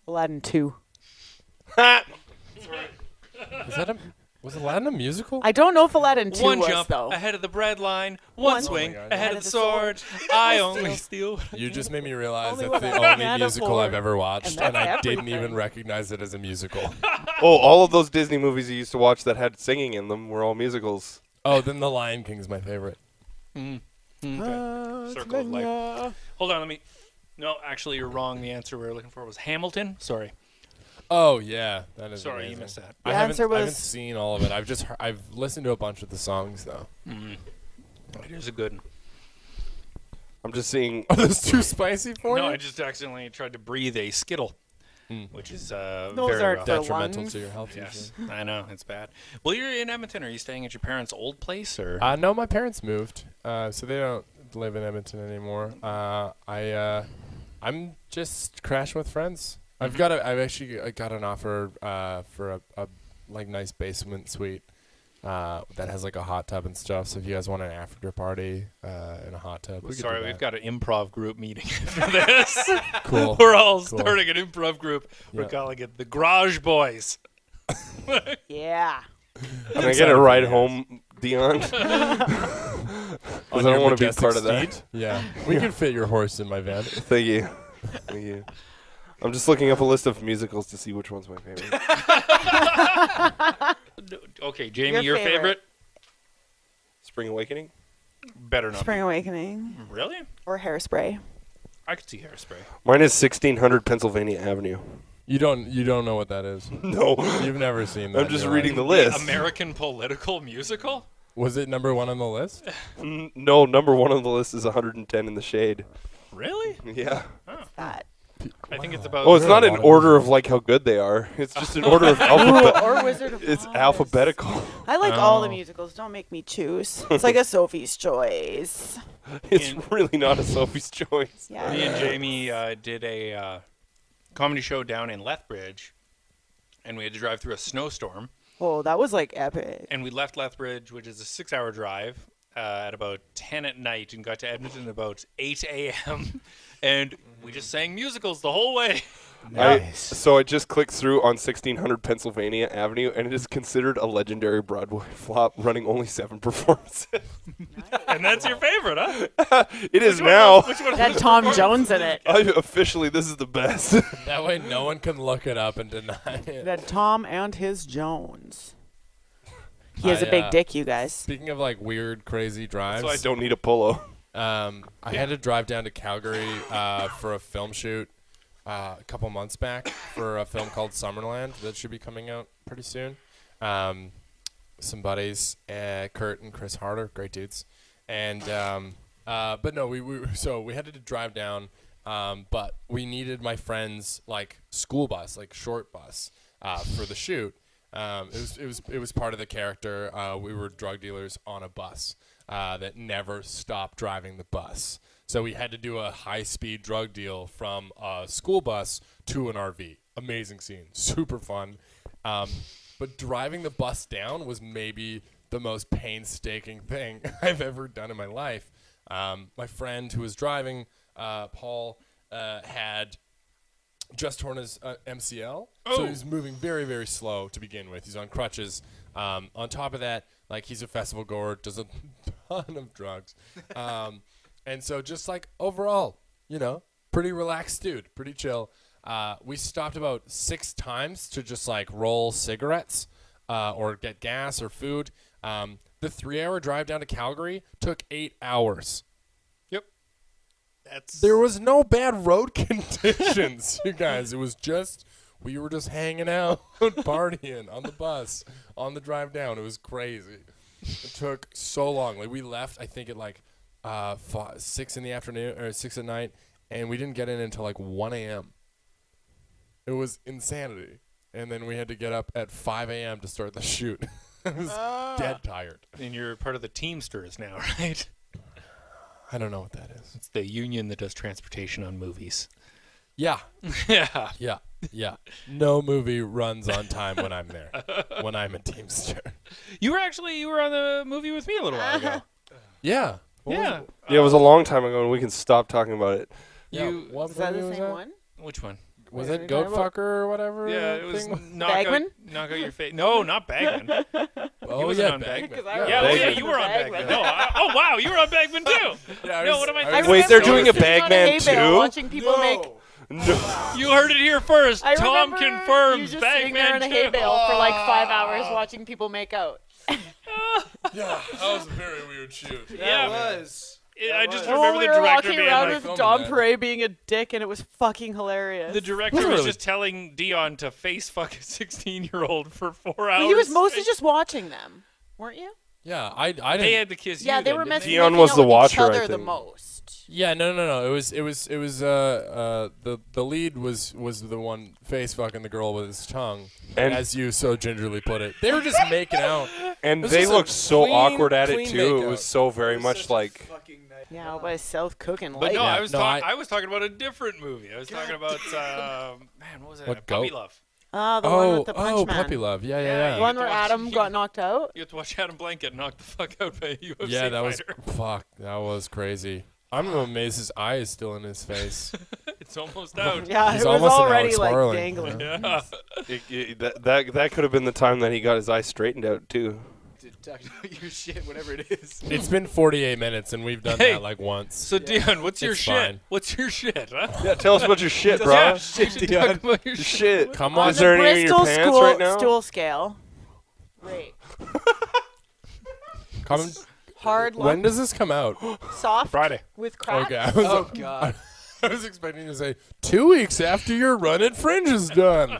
Speaker 3: Aladdin 2.
Speaker 5: Was Aladdin a musical?
Speaker 3: I don't know if Aladdin 2
Speaker 1: One
Speaker 3: was,
Speaker 1: jump
Speaker 3: though.
Speaker 1: ahead of the bread line, one
Speaker 3: One
Speaker 1: swing
Speaker 5: swing
Speaker 1: ahead of the sword. I only steal.
Speaker 5: You just made me realize
Speaker 3: Only
Speaker 5: that's
Speaker 3: what
Speaker 5: the
Speaker 3: I
Speaker 5: only
Speaker 3: can
Speaker 5: musical
Speaker 3: afford.
Speaker 5: I've ever watched,
Speaker 3: And
Speaker 5: and I
Speaker 3: that's
Speaker 5: didn't even
Speaker 3: everything.
Speaker 5: recognize it as a musical.
Speaker 4: Oh, all of those Disney movies you used to watch that had singing in them were all musicals.
Speaker 5: Oh, then The Lion King's my favorite.
Speaker 1: Okay. Circle of life. Hold on, let me. No, actually, you're wrong. The answer we were looking for was Hamilton. Sorry.
Speaker 5: Oh yeah, that is
Speaker 1: Sorry,
Speaker 5: amazing.
Speaker 1: you missed that.
Speaker 5: I
Speaker 3: The
Speaker 5: haven't,
Speaker 3: answer
Speaker 5: I haven't
Speaker 3: was-
Speaker 5: seen all of it. I've listened to a bunch of the songs though.
Speaker 1: It is a good one.
Speaker 4: I'm just seeing.
Speaker 5: Are those too spicy for
Speaker 1: No,
Speaker 5: you?
Speaker 1: I just accidentally tried to breathe a Skittle, which is
Speaker 3: Those
Speaker 1: very
Speaker 3: aren't
Speaker 1: rough.
Speaker 3: for
Speaker 5: Detrimental
Speaker 3: lungs.
Speaker 5: to your health.
Speaker 1: Yes, I know it's bad. Well, you're in Edmonton. Are you staying at your parents' old place, or?
Speaker 5: Usually. No, my parents moved, so they don't live in Edmonton anymore. I'm just crashing with friends. I've actually got an offer for a like nice basement suite that has like a hot tub and stuff. So if you guys want an after party in a hot tub, we could
Speaker 1: Sorry,
Speaker 5: do
Speaker 1: we've
Speaker 5: that.
Speaker 1: got an improv group meeting after this.
Speaker 5: Cool.
Speaker 1: We're all
Speaker 5: Cool.
Speaker 1: starting an improv group. We're
Speaker 5: Yeah.
Speaker 1: calling it the Garage Boys.
Speaker 3: Yeah.
Speaker 4: Can I get a ride home, Dion? Because I don't want to be part of that.
Speaker 5: Yeah, we can fit your horse in my van.
Speaker 4: Thank you. Thank you. I'm just looking up a list of musicals to see which one's my favorite.
Speaker 1: Okay, Jamie, your
Speaker 3: Your
Speaker 1: favorite?
Speaker 3: favorite.
Speaker 4: Spring Awakening?
Speaker 1: Better not.
Speaker 3: Spring Awakening.
Speaker 1: Really?
Speaker 3: Or Hairspray.
Speaker 1: I could see Hairspray.
Speaker 4: Mine is 1600 Pennsylvania Avenue.
Speaker 5: You don't know what that is.
Speaker 4: No.
Speaker 5: You've never seen that.
Speaker 4: I'm
Speaker 5: in
Speaker 4: just
Speaker 5: your
Speaker 4: reading the
Speaker 5: life.
Speaker 4: list.
Speaker 1: American political musical?
Speaker 5: Was it number one on the list?
Speaker 4: No, number one on the list is 110 in the Shade.
Speaker 1: Really?
Speaker 4: Yeah.
Speaker 3: That.
Speaker 1: I think it's about.
Speaker 4: Oh, it's
Speaker 5: There are
Speaker 4: not
Speaker 5: a
Speaker 4: in
Speaker 5: lot of
Speaker 4: order of like how good they are. It's just in order of alphabet.
Speaker 3: Or Wizard of
Speaker 4: It's
Speaker 3: Oz.
Speaker 4: alphabetical.
Speaker 3: I like all the
Speaker 1: Oh.
Speaker 3: musicals. Don't make me choose. It's like a Sophie's Choice.
Speaker 4: It's
Speaker 1: In-
Speaker 4: really not a Sophie's Choice.
Speaker 3: Yeah.
Speaker 1: Me and Jamie did a comedy show down in Lethbridge, and we had to drive through a snowstorm.
Speaker 3: Oh, that was like epic.
Speaker 1: And we left Lethbridge, which is a 6-hour drive, at about 10 at night, and got to Edmonton at about 8 a.m. And we just sang musicals the whole way.
Speaker 4: So I just clicked through on 1600 Pennsylvania Avenue, and it is considered a legendary Broadway flop, running only 7 performances.
Speaker 1: And that's your favorite, huh?
Speaker 4: It is
Speaker 1: Which one
Speaker 4: now.
Speaker 1: was- which one
Speaker 3: That
Speaker 1: was
Speaker 3: Tom
Speaker 1: before?
Speaker 3: Jones in it.
Speaker 4: This is the best.
Speaker 5: That way, no one can look it up and deny it.
Speaker 3: That Tom and his Jones. He has
Speaker 5: I,
Speaker 3: a big dick, you guys.
Speaker 5: Speaking of like weird, crazy drives,
Speaker 4: So I don't need a polo.
Speaker 5: I had to drive down to Calgary for a film shoot a couple months back for a film called Summerland that should be coming out pretty soon. Some buddies, Kurt and Chris Harder, great dudes, and but no, we had to drive down, but we needed my friend's like school bus, like short bus, for the shoot. It was part of the character. We were drug dealers on a bus that never stopped driving the bus. So we had to do a high-speed drug deal from a school bus to an RV. amazing scene, super fun. But driving the bus down was maybe the most painstaking thing I've ever done in my life. My friend who was driving, Paul, had just torn his MCL, so he's moving very, very slow to begin with. He's on crutches. On top of that, like, he's a festival goer, does a ton of drugs, and so just like overall, pretty relaxed dude, pretty chill. We stopped about 6 times to just like roll cigarettes or get gas or food. The 3-hour drive down to Calgary took 8 hours. There was no bad road conditions, you guys. It was just, we were just hanging out, partying on the bus, on the drive down. It was crazy. It took so long. Like, we left, I think, at like 6 in the afternoon, or 6 at night, and we didn't get in until like 1 a.m. It was insanity. And then we had to get up at 5 a.m. to start the shoot. I was dead tired.
Speaker 1: And you're part of the Teamsters now, right?
Speaker 5: I don't know what that is.
Speaker 1: It's the union that does transportation on movies.
Speaker 5: Yeah.
Speaker 1: Yeah.
Speaker 5: Yeah. No movie runs on time when I'm there, when I'm a Teamster.
Speaker 1: You were on the movie with me a little while ago.
Speaker 5: Yeah.
Speaker 1: Yeah.
Speaker 4: Yeah, it was a long time ago, and we can stop talking about it.
Speaker 5: What
Speaker 3: Is that
Speaker 5: movie
Speaker 3: the
Speaker 5: was
Speaker 3: same
Speaker 5: that?
Speaker 3: one?
Speaker 1: Which one?
Speaker 5: Was
Speaker 3: What are
Speaker 5: it
Speaker 3: you
Speaker 5: Goat
Speaker 3: talking about?
Speaker 5: Fucker or whatever?
Speaker 1: Yeah, it was
Speaker 5: thing?
Speaker 3: Bagman?
Speaker 1: knock out your face. No, not Bagman.
Speaker 5: Oh,
Speaker 1: wasn't
Speaker 5: yeah,
Speaker 1: on
Speaker 5: Bagman.
Speaker 3: Because I
Speaker 1: Yeah,
Speaker 3: remember
Speaker 1: oh yeah,
Speaker 4: Bagman.
Speaker 1: you were on
Speaker 3: Bagman.
Speaker 1: Bagman. No, oh wow, you were on Bagman too.
Speaker 5: Yeah,
Speaker 1: No, what am I
Speaker 3: I
Speaker 1: thinking?
Speaker 4: Wait, they're
Speaker 3: remember
Speaker 4: doing a
Speaker 3: sitting on
Speaker 4: Bagman
Speaker 3: hay bale
Speaker 4: too?
Speaker 3: Watching people make.
Speaker 4: No.
Speaker 1: You heard it here first.
Speaker 3: I
Speaker 1: Tom
Speaker 3: remember you
Speaker 1: confirms
Speaker 3: just sitting there in
Speaker 1: Bagman
Speaker 3: a hay
Speaker 1: 2.
Speaker 3: bale for like 5 hours watching people make out.
Speaker 5: Yeah, that was a very weird shoot.
Speaker 1: Yeah.
Speaker 2: was.
Speaker 1: I just
Speaker 3: Oh,
Speaker 1: remember
Speaker 3: we
Speaker 1: the
Speaker 3: were
Speaker 1: director
Speaker 3: walking
Speaker 1: being
Speaker 3: around
Speaker 1: like,
Speaker 3: with
Speaker 5: filming
Speaker 3: Dom
Speaker 5: that.
Speaker 3: Perret being a dick, and it was fucking hilarious.
Speaker 1: the director
Speaker 5: Was it
Speaker 1: was
Speaker 5: really?
Speaker 1: just telling Dion to face fuck a 16-year-old for 4 hours.
Speaker 3: Well, he was mostly just watching them, weren't you?
Speaker 5: Yeah, I didn't.
Speaker 1: They had to kiss
Speaker 3: Yeah,
Speaker 1: you.
Speaker 3: they
Speaker 1: then,
Speaker 3: were
Speaker 1: didn't
Speaker 3: meant to
Speaker 1: they?
Speaker 3: be
Speaker 4: Dion
Speaker 3: making
Speaker 4: was
Speaker 3: out
Speaker 4: the
Speaker 3: with
Speaker 4: watcher,
Speaker 3: each
Speaker 4: I
Speaker 3: other the
Speaker 4: think.
Speaker 3: most.
Speaker 5: Yeah, no. It was the lead was the one face fucking the girl with his tongue,
Speaker 4: And-
Speaker 5: as you so gingerly put it. They were just making out.
Speaker 4: And
Speaker 5: This
Speaker 4: they
Speaker 5: is a
Speaker 4: looked so
Speaker 5: clean-
Speaker 4: awkward at it
Speaker 5: clean
Speaker 4: too. It
Speaker 5: makeout.
Speaker 4: was so very much like
Speaker 3: Yeah, by South Cooking
Speaker 1: But
Speaker 3: Light.
Speaker 1: no,
Speaker 5: Yeah,
Speaker 1: I was
Speaker 5: no,
Speaker 1: I was talking about a different movie. I was talking about man, what was that?
Speaker 5: What,
Speaker 1: Puppy
Speaker 5: Goat?
Speaker 1: Love.
Speaker 3: The one with the punch man.
Speaker 5: Puppy Love. Yeah.
Speaker 1: Yeah,
Speaker 3: The one
Speaker 1: You
Speaker 3: where
Speaker 1: have to watch-
Speaker 3: Adam got knocked out.
Speaker 1: You have to watch Adam Blank get knocked the fuck out by a UFC
Speaker 5: Yeah, that was
Speaker 1: fighter.
Speaker 5: fuck. That was crazy. I'm amazed his eye is still in his face.
Speaker 1: It's almost out.
Speaker 3: Yeah,
Speaker 5: He's
Speaker 3: it was
Speaker 5: almost an hour
Speaker 3: already like
Speaker 5: swirling.
Speaker 3: dangling.
Speaker 1: Yeah.
Speaker 4: that could have been the time that he got his eye straightened out too.
Speaker 2: Talk about your shit, whatever it is.
Speaker 5: It's been 48 minutes and we've done
Speaker 1: Hey.
Speaker 5: that like once.
Speaker 1: So Dion, what's your
Speaker 5: It's
Speaker 1: shit?
Speaker 5: fine.
Speaker 1: What's your shit, huh?
Speaker 4: Yeah, tell us about your shit, bro.
Speaker 1: Yeah,
Speaker 2: Shit,
Speaker 1: you should
Speaker 2: Dion.
Speaker 1: talk about your shit.
Speaker 4: Shit.
Speaker 5: Come
Speaker 3: On
Speaker 5: on.
Speaker 4: Is
Speaker 3: the
Speaker 4: there any in your
Speaker 3: Bristol
Speaker 4: pants right now?
Speaker 3: stool scale. Wait.
Speaker 5: Come,
Speaker 3: Hard
Speaker 5: when
Speaker 3: lump,
Speaker 5: does this come out?
Speaker 3: soft
Speaker 1: Friday.
Speaker 3: with cracks.
Speaker 5: Okay, I was,
Speaker 2: Oh god.
Speaker 5: I was expecting to say 2 weeks after your run at Fringe is done.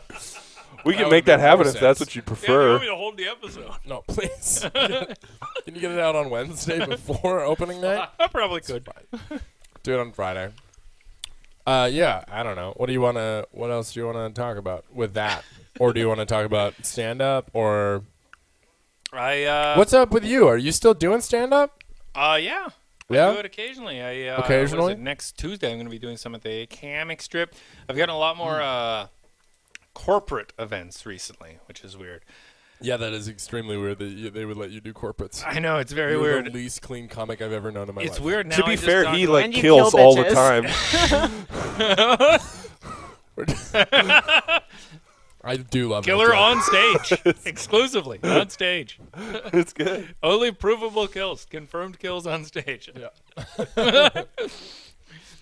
Speaker 4: We
Speaker 5: That
Speaker 4: can
Speaker 5: would
Speaker 4: make
Speaker 5: make
Speaker 4: that happen
Speaker 5: more
Speaker 4: if that's
Speaker 5: sense.
Speaker 4: what you
Speaker 1: Yeah, you
Speaker 4: prefer.
Speaker 1: want me to hold the episode?
Speaker 5: No, please. Can you get it out on Wednesday before opening night?
Speaker 1: I probably could.
Speaker 5: Do it on Friday. Yeah, I don't know. What else do you wanna talk about with that? Or do you wanna talk about stand up or what's up with you? Are you still doing stand up?
Speaker 1: Yeah. I
Speaker 5: Yeah?
Speaker 1: do it occasionally.
Speaker 5: Occasionally?
Speaker 1: what is it, next Tuesday, I'm going to be doing some at the Comic Strip. I've gotten a lot more corporate events recently, which is weird.
Speaker 5: Yeah, that is extremely weird that they would let you do corporates.
Speaker 1: I know, it's very
Speaker 5: You're
Speaker 1: weird.
Speaker 5: the least clean comic I've ever known in my life.
Speaker 1: It's weird now.
Speaker 4: To
Speaker 1: I
Speaker 4: be
Speaker 1: just
Speaker 4: fair,
Speaker 1: talk
Speaker 4: he
Speaker 1: about-
Speaker 4: like
Speaker 3: And you
Speaker 4: kills
Speaker 3: kill
Speaker 4: all the
Speaker 3: bitches.
Speaker 4: time.
Speaker 5: I do love
Speaker 1: Killer
Speaker 5: that joke.
Speaker 1: on stage. Exclusively on stage.
Speaker 4: It's good.
Speaker 1: Only provable kills. Confirmed kills on stage.
Speaker 5: Yeah.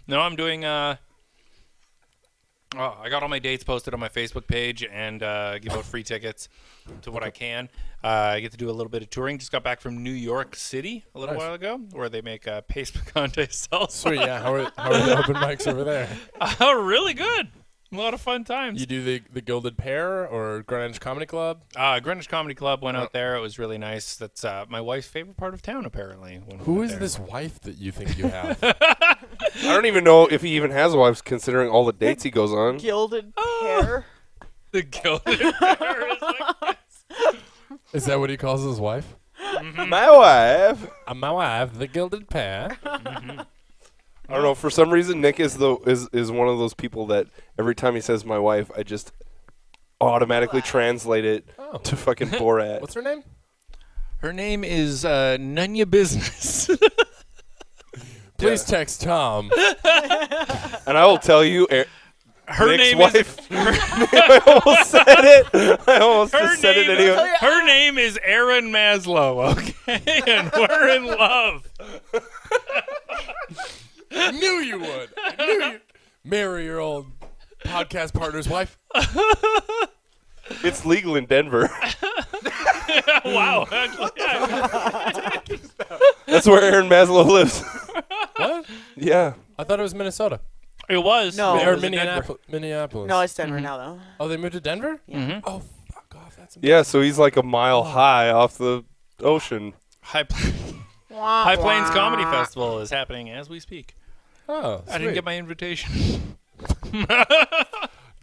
Speaker 1: No, I'm doing I got all my dates posted on my Facebook page and give out free tickets to what I can. I get to do a little bit of touring. Just got back from New York City a little
Speaker 5: Nice.
Speaker 1: while ago, where they make paste picante salsa.
Speaker 5: Sweet, yeah. How are the open mics over there?
Speaker 1: Really good. A lot of fun times.
Speaker 5: You do the Gilded Pear or Greenwich Comedy Club?
Speaker 1: Greenwich Comedy Club went out there. It was really nice. That's my wife's favorite part of town, apparently. when we
Speaker 5: Who
Speaker 1: went
Speaker 5: is
Speaker 1: there.
Speaker 5: this wife that you think you have?
Speaker 4: I don't even know if he even has a wife, considering all the dates he goes on.
Speaker 3: Gilded pear.
Speaker 1: The Gilded Pear is like
Speaker 5: Is that what he calls his wife?
Speaker 4: My wife.
Speaker 5: My wife, the Gilded Pear.
Speaker 4: I don't know. For some reason, Nick is one of those people that every time he says "my wife," I just automatically translate it to fucking Borat.
Speaker 5: What's her name?
Speaker 1: Her name is None Ya Business.
Speaker 5: Please text Tom.
Speaker 4: And I will tell you,
Speaker 1: Her
Speaker 4: Nick's
Speaker 1: name
Speaker 4: wife.
Speaker 1: is
Speaker 4: I almost said it. I almost just said it anyway.
Speaker 1: Her name is Erin Maslow. Okay, and we're in love.
Speaker 5: I knew you would. I knew you. Marry your old podcast partner's wife.
Speaker 4: It's legal in Denver.
Speaker 1: Wow.
Speaker 4: That's where Aaron Maslow lives.
Speaker 5: What?
Speaker 4: Yeah.
Speaker 5: I thought it was Minnesota.
Speaker 1: It was.
Speaker 3: No.
Speaker 1: It
Speaker 5: Or
Speaker 1: was in Denver.
Speaker 5: Minneapolis.
Speaker 3: No, it's Denver now, though.
Speaker 5: Oh, they moved to Denver?
Speaker 1: Mhm.
Speaker 5: Oh, fuck off. That's
Speaker 4: Yeah, so he's like a mile high off the ocean.
Speaker 1: High Plains Comedy Festival is happening as we speak.
Speaker 5: Oh,
Speaker 1: I didn't get my invitation.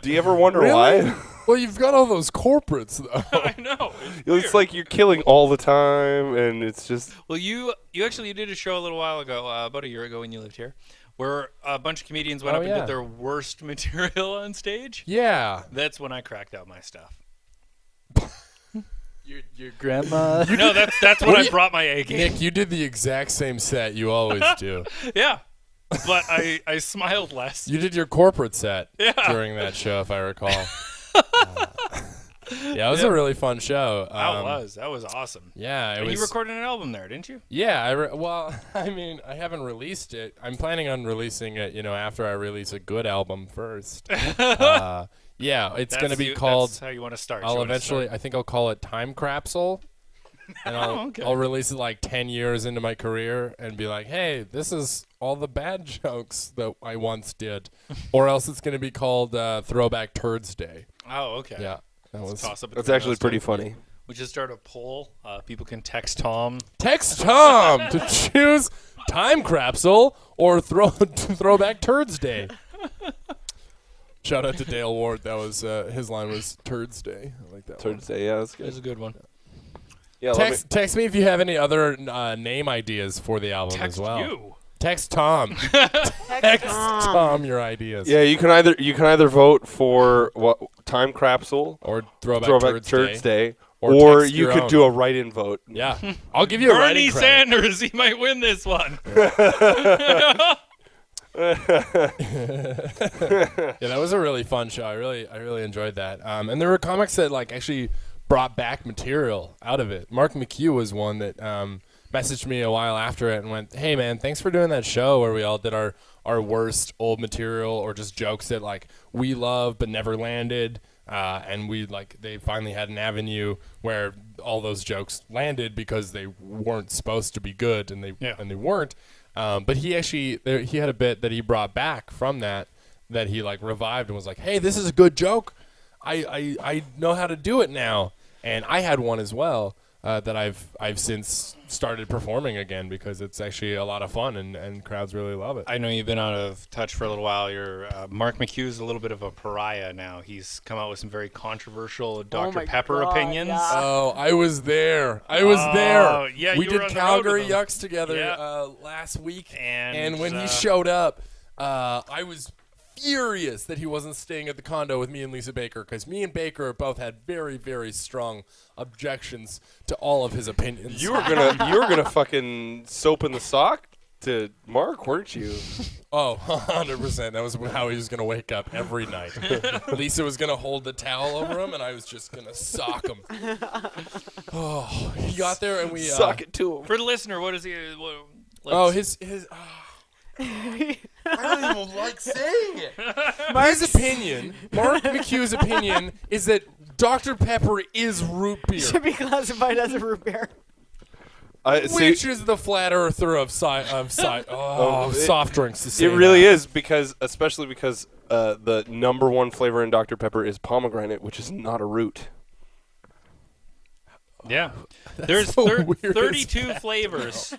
Speaker 4: Do you ever wonder
Speaker 5: Really?
Speaker 4: why?
Speaker 5: Well, you've got all those corporates, though.
Speaker 1: I know.
Speaker 4: It's like you're killing all the time, and it's just...
Speaker 1: Well, you actually did a show a little while ago, about a year ago when you lived here, where a bunch of comedians went
Speaker 5: Oh,
Speaker 1: up and
Speaker 5: yeah.
Speaker 1: did their worst material on stage.
Speaker 5: Yeah.
Speaker 1: That's when I cracked out my stuff.
Speaker 2: Your grandma.
Speaker 1: No, that's when I brought my A game.
Speaker 5: Nick, you did the exact same set you always do.
Speaker 1: Yeah, but I smiled less.
Speaker 5: You did your corporate set
Speaker 1: Yeah.
Speaker 5: during that show, if I recall. Yeah, it was a really fun show.
Speaker 1: That was awesome.
Speaker 5: Yeah, it
Speaker 1: And
Speaker 5: was.
Speaker 1: you recorded an album there, didn't you?
Speaker 5: Yeah, well, I mean, I haven't released it. I'm planning on releasing it, after I release a good album first. Yeah, it's going to be called.
Speaker 1: That's how you want to start.
Speaker 5: I'll eventually. I think I'll call it Time Capsule, and I'll release it like 10 years into my career and be like, hey, this is all the bad jokes that I once did, or else it's going to be called Throwback Turds Day.
Speaker 1: Oh, okay.
Speaker 5: Yeah, that was.
Speaker 1: Toss up
Speaker 4: That's
Speaker 1: between
Speaker 4: actually
Speaker 1: those
Speaker 4: pretty
Speaker 1: two.
Speaker 4: funny.
Speaker 1: We should start a poll. People can text Tom.
Speaker 5: Text Tom to choose Time Capsule or Throwback Turds Day. Shout out to Dale Ward. That was his line was Turds Day. I like that one.
Speaker 4: Thursday, yeah, that's
Speaker 1: That's
Speaker 4: good.
Speaker 1: a good one.
Speaker 4: Yeah,
Speaker 5: Text me if you have any other name ideas for the album
Speaker 1: Text
Speaker 5: as well.
Speaker 1: you.
Speaker 5: Text Tom. Text Tom your ideas.
Speaker 4: Yeah, you can either vote for Time Capsule
Speaker 5: Or Throwback
Speaker 4: Turds Day,
Speaker 5: Or
Speaker 4: or
Speaker 5: text
Speaker 4: you
Speaker 5: your
Speaker 4: could
Speaker 5: own.
Speaker 4: do a write-in vote.
Speaker 5: Yeah. I'll give you a
Speaker 1: Bernie
Speaker 5: writing credit.
Speaker 1: Sanders. He might win this one.
Speaker 5: Yeah, that was a really fun show. I really enjoyed that. And there were comics that actually brought back material out of it. Mark McHugh was one that messaged me a while after it and went, "Hey man, thanks for doing that show where we all did our worst old material or just jokes that we love but never landed." And they finally had an avenue where all those jokes landed because they weren't supposed to be good and they weren't. But he had a bit that he brought back from that he revived and was like, hey, this is a good joke. I know how to do it now. And I had one as well that I've since started performing again because it's actually a lot of fun and crowds really love it.
Speaker 1: I know you've been out of touch for a little while. Mark McHugh's a little bit of a pariah now. He's come out with some very controversial Dr.
Speaker 3: my
Speaker 1: Pepper
Speaker 3: God,
Speaker 1: opinions.
Speaker 3: yeah.
Speaker 5: Oh, I was there. there.
Speaker 1: Yeah,
Speaker 5: we
Speaker 1: you were
Speaker 5: did
Speaker 1: on the road
Speaker 5: Calgary
Speaker 1: with him.
Speaker 5: Yucks together
Speaker 1: Yeah.
Speaker 5: last week,
Speaker 1: And,
Speaker 5: when he showed up, I was furious that he wasn't staying at the condo with me and Lisa Baker because me and Baker both had very, very strong objections to all of his opinions.
Speaker 4: You were gonna fucking soap in the sock to Mark, weren't you?
Speaker 5: Oh, 100%. That was how he was going to wake up every night. Lisa was going to hold the towel over him, and I was just going to sock him. Oh, he got there, and we...
Speaker 4: Sock it to him.
Speaker 1: For the listener, what is he?
Speaker 5: his I don't even like saying it. His opinion, Mark McHugh's opinion, is that Dr. Pepper is root beer.
Speaker 3: Should be classified as a root beer.
Speaker 5: Which is the flat earther of soft drinks to say
Speaker 4: It really
Speaker 5: that.
Speaker 4: is especially because the number one flavor in Dr. Pepper is pomegranate, which is not a root.
Speaker 1: Yeah. There's
Speaker 5: the weirdest
Speaker 1: 32 flavors.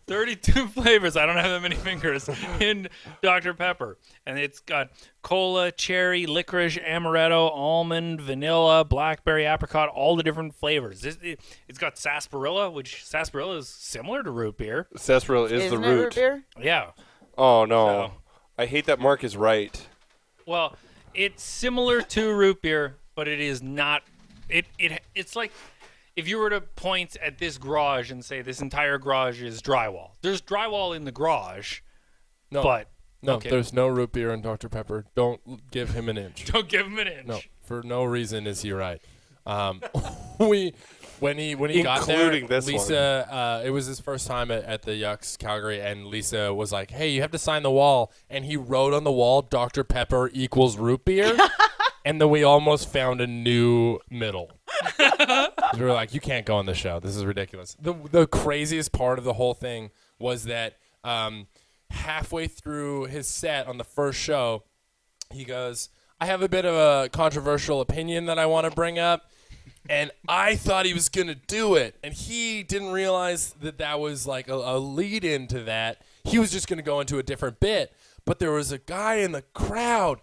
Speaker 1: 32 flavors. I don't have that many fingers in Dr. Pepper. And it's got cola, cherry, licorice, amaretto, almond, vanilla, blackberry, apricot, all the different flavors. It's got sarsaparilla, which sarsaparilla is similar to root beer.
Speaker 4: Sarsaparilla is
Speaker 3: Isn't
Speaker 4: the
Speaker 3: it
Speaker 4: root.
Speaker 3: root beer?
Speaker 1: Yeah.
Speaker 4: Oh no,
Speaker 1: So-
Speaker 4: I hate that Mark is right.
Speaker 1: Well, it's similar to root beer, but it is not. It's like if you were to point at this garage and say this entire garage is drywall. There's drywall in the garage,
Speaker 5: No,
Speaker 1: but
Speaker 5: no,
Speaker 1: okay.
Speaker 5: there's no root beer in Dr. Pepper. Don't give him an inch.
Speaker 1: Don't give him an inch.
Speaker 5: No, for no reason is he right. When he got there,
Speaker 4: Including this
Speaker 5: Lisa, it was his first time at the Yucks Calgary, and Lisa was like, "Hey, you have to sign the wall," and he wrote on the wall, "Dr. Pepper equals root beer," and then we almost found a new middle. We were like, "You can't go on the show. This is ridiculous." The craziest part of the whole thing was that halfway through his set on the first show, he goes, "I have a bit of a controversial opinion that I want to bring up." And I thought he was going to do it. And he didn't realize that was like a lead into that. He was just going to go into a different bit. But there was a guy in the crowd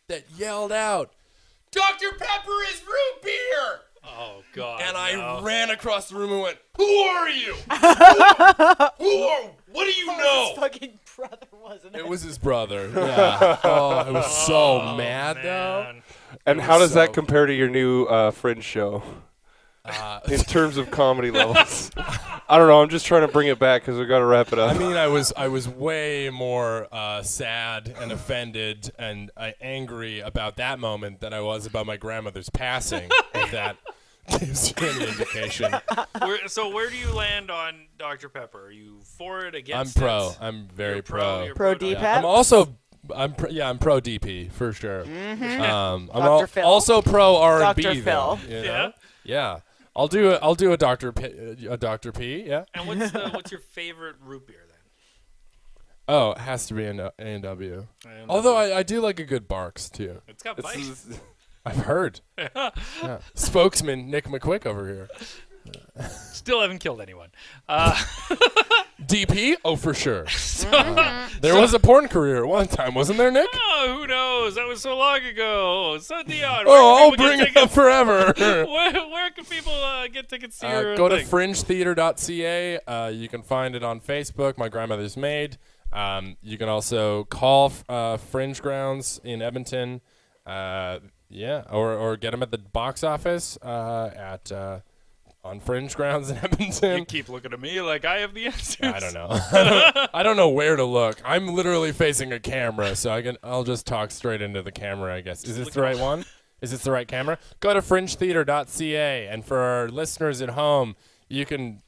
Speaker 5: that yelled out, "Dr. Pepper is root beer!"
Speaker 1: Oh God.
Speaker 5: And I
Speaker 1: no.
Speaker 5: ran across the room and went, "Who are you? What do you know?"
Speaker 3: His fucking brother, wasn't it?
Speaker 5: It was his brother. Yeah. Oh, I was so mad, though.
Speaker 1: Man.
Speaker 4: And
Speaker 5: It
Speaker 4: how
Speaker 5: was
Speaker 4: does that
Speaker 5: so-
Speaker 4: compare to your new Fringe show in terms of comedy levels? I don't know. I'm just trying to bring it back because we got to wrap it up.
Speaker 5: I mean, I was way more sad and offended and angry about that moment than I was about my grandmother's passing. If that gives you any indication.
Speaker 1: Where do you land on Dr. Pepper? Are you for it,
Speaker 5: I'm
Speaker 1: against
Speaker 5: pro.
Speaker 1: it?
Speaker 5: I'm very
Speaker 1: You're
Speaker 5: pro.
Speaker 1: You're
Speaker 3: Pro
Speaker 1: Dr.
Speaker 3: D-Pep?
Speaker 5: I'm also I'm pro DP for sure. I'm
Speaker 3: Dr. Phil?
Speaker 5: also pro R&B
Speaker 3: Dr.
Speaker 5: though.
Speaker 3: Phil.
Speaker 5: You know?
Speaker 1: Yeah.
Speaker 5: Yeah. I'll do a Dr. P. Yeah.
Speaker 1: And what's your favorite root beer then?
Speaker 5: Oh, it has to be an A&W.
Speaker 1: A&W.
Speaker 5: Although I do like a good Barks too.
Speaker 1: It's got bite.
Speaker 5: I've heard. Yeah. Spokesman Nick McQuick over here.
Speaker 1: Still haven't killed anyone.
Speaker 5: DP? Oh, for sure. There was a porn career at one time, wasn't there, Nick?
Speaker 1: Oh, who knows? That was so long ago. So Dion.
Speaker 5: Oh, I'll
Speaker 1: where can
Speaker 5: bring
Speaker 1: people
Speaker 5: it up forever.
Speaker 1: where can people get tickets to your
Speaker 5: Go to
Speaker 1: thing?
Speaker 5: fringetheater.ca. You can find it on Facebook, My Grandmother's Maid. You can also call Fringe Grounds in Edmonton. Or get them at the box office on Fringe Grounds in Edmonton.
Speaker 1: You keep looking at me like I have the answers.
Speaker 5: I don't know. I don't know where to look. I'm literally facing a camera, so I'll just talk straight into the camera, I guess. Is this the right one? Is this the right camera? Go to fringetheater.ca, and for our listeners at home, you can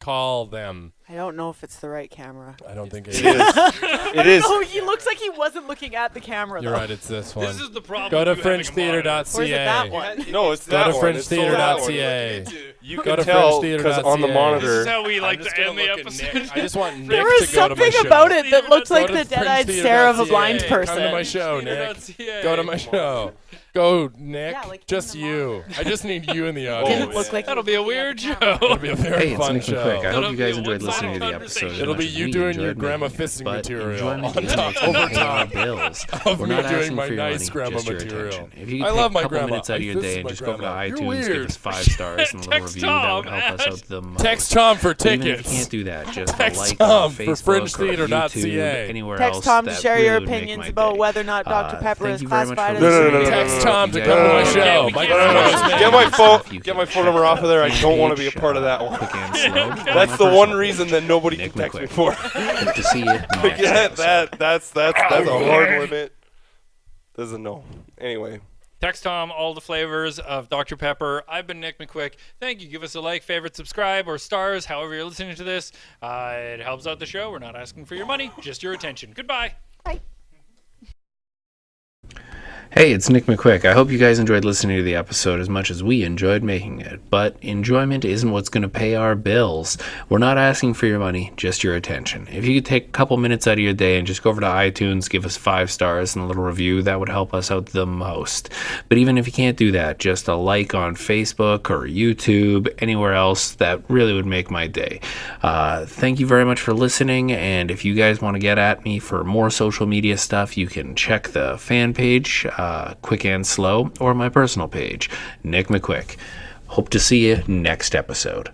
Speaker 5: call them.
Speaker 3: I don't know if it's the right camera.
Speaker 5: I don't think it
Speaker 4: It
Speaker 5: is.
Speaker 4: is. It is.
Speaker 3: Oh, he looks like he wasn't looking at the camera,
Speaker 5: You're
Speaker 3: though.
Speaker 5: right, it's this one.
Speaker 1: This is the problem.
Speaker 5: Go to
Speaker 1: with you having a monitor.
Speaker 3: Or is it that
Speaker 5: fringetheater.ca.
Speaker 3: one?
Speaker 4: No, it's
Speaker 5: Go
Speaker 4: that
Speaker 5: to
Speaker 4: one. It's sold out one.
Speaker 5: fringetheater.ca.
Speaker 4: You
Speaker 5: Go
Speaker 4: can
Speaker 5: to
Speaker 4: tell because on the
Speaker 5: fringetheater.ca.
Speaker 1: This
Speaker 4: monitor.
Speaker 1: is how we like
Speaker 5: I'm just
Speaker 1: to
Speaker 5: gonna
Speaker 1: end the
Speaker 5: look at
Speaker 1: episode.
Speaker 5: Nick. I just want Nick
Speaker 3: There was
Speaker 5: to go to my
Speaker 3: something
Speaker 5: show.
Speaker 3: about it that looked
Speaker 1: Go
Speaker 3: like
Speaker 5: Go
Speaker 3: the
Speaker 5: to
Speaker 3: dead-eyed stare of a
Speaker 5: fringetheater.ca.
Speaker 3: blind
Speaker 5: Come to
Speaker 3: person.
Speaker 5: my show, Nick.
Speaker 1: Fringetheater.ca.
Speaker 5: Go to my show. Go, Nick.
Speaker 3: Yeah, like
Speaker 5: just
Speaker 3: in the
Speaker 5: you. I just need you in the
Speaker 3: Didn't
Speaker 5: audience.
Speaker 3: look like he
Speaker 1: That'll
Speaker 3: was
Speaker 1: be a
Speaker 3: looking at
Speaker 1: weird
Speaker 3: the
Speaker 1: show.
Speaker 3: camera.
Speaker 5: It'll be a very
Speaker 6: Hey, it's
Speaker 5: fun
Speaker 6: Nick
Speaker 5: show.
Speaker 6: McQuick. I hope
Speaker 1: It'll
Speaker 6: you
Speaker 1: be
Speaker 6: guys
Speaker 1: a
Speaker 6: enjoyed listening to the
Speaker 1: one-sided
Speaker 6: episode.
Speaker 1: conversation.
Speaker 6: as
Speaker 5: It'll
Speaker 6: much
Speaker 5: be
Speaker 6: as
Speaker 5: you
Speaker 6: we
Speaker 5: doing your
Speaker 6: enjoyed
Speaker 5: grandma
Speaker 6: making it.
Speaker 5: fisting
Speaker 6: But
Speaker 5: material
Speaker 6: enjoyment
Speaker 5: on
Speaker 6: is
Speaker 5: top,
Speaker 6: makes
Speaker 5: over
Speaker 6: it pay our
Speaker 5: top
Speaker 6: bills.
Speaker 5: of
Speaker 6: We're
Speaker 5: me
Speaker 6: not
Speaker 5: doing
Speaker 6: asking
Speaker 5: my
Speaker 6: for your
Speaker 5: nice
Speaker 6: money,
Speaker 5: grandma
Speaker 6: just your
Speaker 5: material.
Speaker 6: attention. If you
Speaker 5: I
Speaker 6: could
Speaker 5: love
Speaker 6: take
Speaker 5: my
Speaker 6: a couple
Speaker 5: grandma.
Speaker 6: minutes out of your
Speaker 5: This
Speaker 6: day
Speaker 5: is
Speaker 6: and
Speaker 5: my
Speaker 6: just go over to
Speaker 5: grandma. You're
Speaker 6: iTunes, give
Speaker 5: weird.
Speaker 6: us 5 stars and a little
Speaker 1: Text
Speaker 6: review, that would
Speaker 1: Tom,
Speaker 6: help us
Speaker 1: Ash.
Speaker 6: out the most.
Speaker 5: Text Tom for
Speaker 6: But even if you
Speaker 5: tickets.
Speaker 6: can't do that, just
Speaker 5: Text
Speaker 6: a like
Speaker 5: Tom
Speaker 6: on
Speaker 5: for
Speaker 6: Facebook or
Speaker 5: fringetheater.ca.
Speaker 6: YouTube, anywhere
Speaker 3: Text
Speaker 6: else.
Speaker 3: Tom to
Speaker 6: that
Speaker 3: share
Speaker 6: really
Speaker 3: your
Speaker 6: would make
Speaker 3: opinions
Speaker 6: my
Speaker 3: about
Speaker 6: day.
Speaker 3: whether or not Dr. Pepper
Speaker 6: Thank
Speaker 3: is
Speaker 6: you very much
Speaker 3: classified
Speaker 6: for
Speaker 3: as
Speaker 6: listening.
Speaker 3: a
Speaker 5: Text Tom to
Speaker 6: You
Speaker 5: come to my
Speaker 6: guys-
Speaker 5: show.
Speaker 1: we
Speaker 5: My
Speaker 1: can't-
Speaker 5: grandmother's
Speaker 1: No,
Speaker 5: maid.
Speaker 4: Get my phone.
Speaker 6: You
Speaker 4: Get
Speaker 6: can
Speaker 4: my phone
Speaker 6: check
Speaker 4: number off of there. I
Speaker 6: out
Speaker 4: don't want to be a
Speaker 6: page,
Speaker 4: part of that one.
Speaker 6: Quick and slow. On my
Speaker 4: That's the one
Speaker 6: personal
Speaker 4: reason
Speaker 6: page.
Speaker 4: that nobody
Speaker 6: Nick
Speaker 4: can text me
Speaker 6: McQuick.
Speaker 4: for.
Speaker 6: Hope to see you next
Speaker 4: Yeah,
Speaker 6: episode.
Speaker 4: that's a hard limit. Doesn't know. Anyway.
Speaker 1: Text Tom all the flavors of Dr. Pepper. I've been Nick McQuick. Thank you. Give us a like, favorite, subscribe, or stars, however you're listening to this. It helps out the show. We're not asking for your money, just your attention. Goodbye.
Speaker 6: Hey, it's Nick McQuick. I hope you guys enjoyed listening to the episode as much as we enjoyed making it. But enjoyment isn't what's going to pay our bills. We're not asking for your money, just your attention. If you could take a couple minutes out of your day and just go over to iTunes, give us 5 stars and a little review, that would help us out the most. But even if you can't do that, just a like on Facebook or YouTube, anywhere else, that really would make my day. Thank you very much for listening, and if you guys want to get at me for more social media stuff, you can check the fan page, Quick and Slow, or my personal page, Nick McQuick. Hope to see you next episode.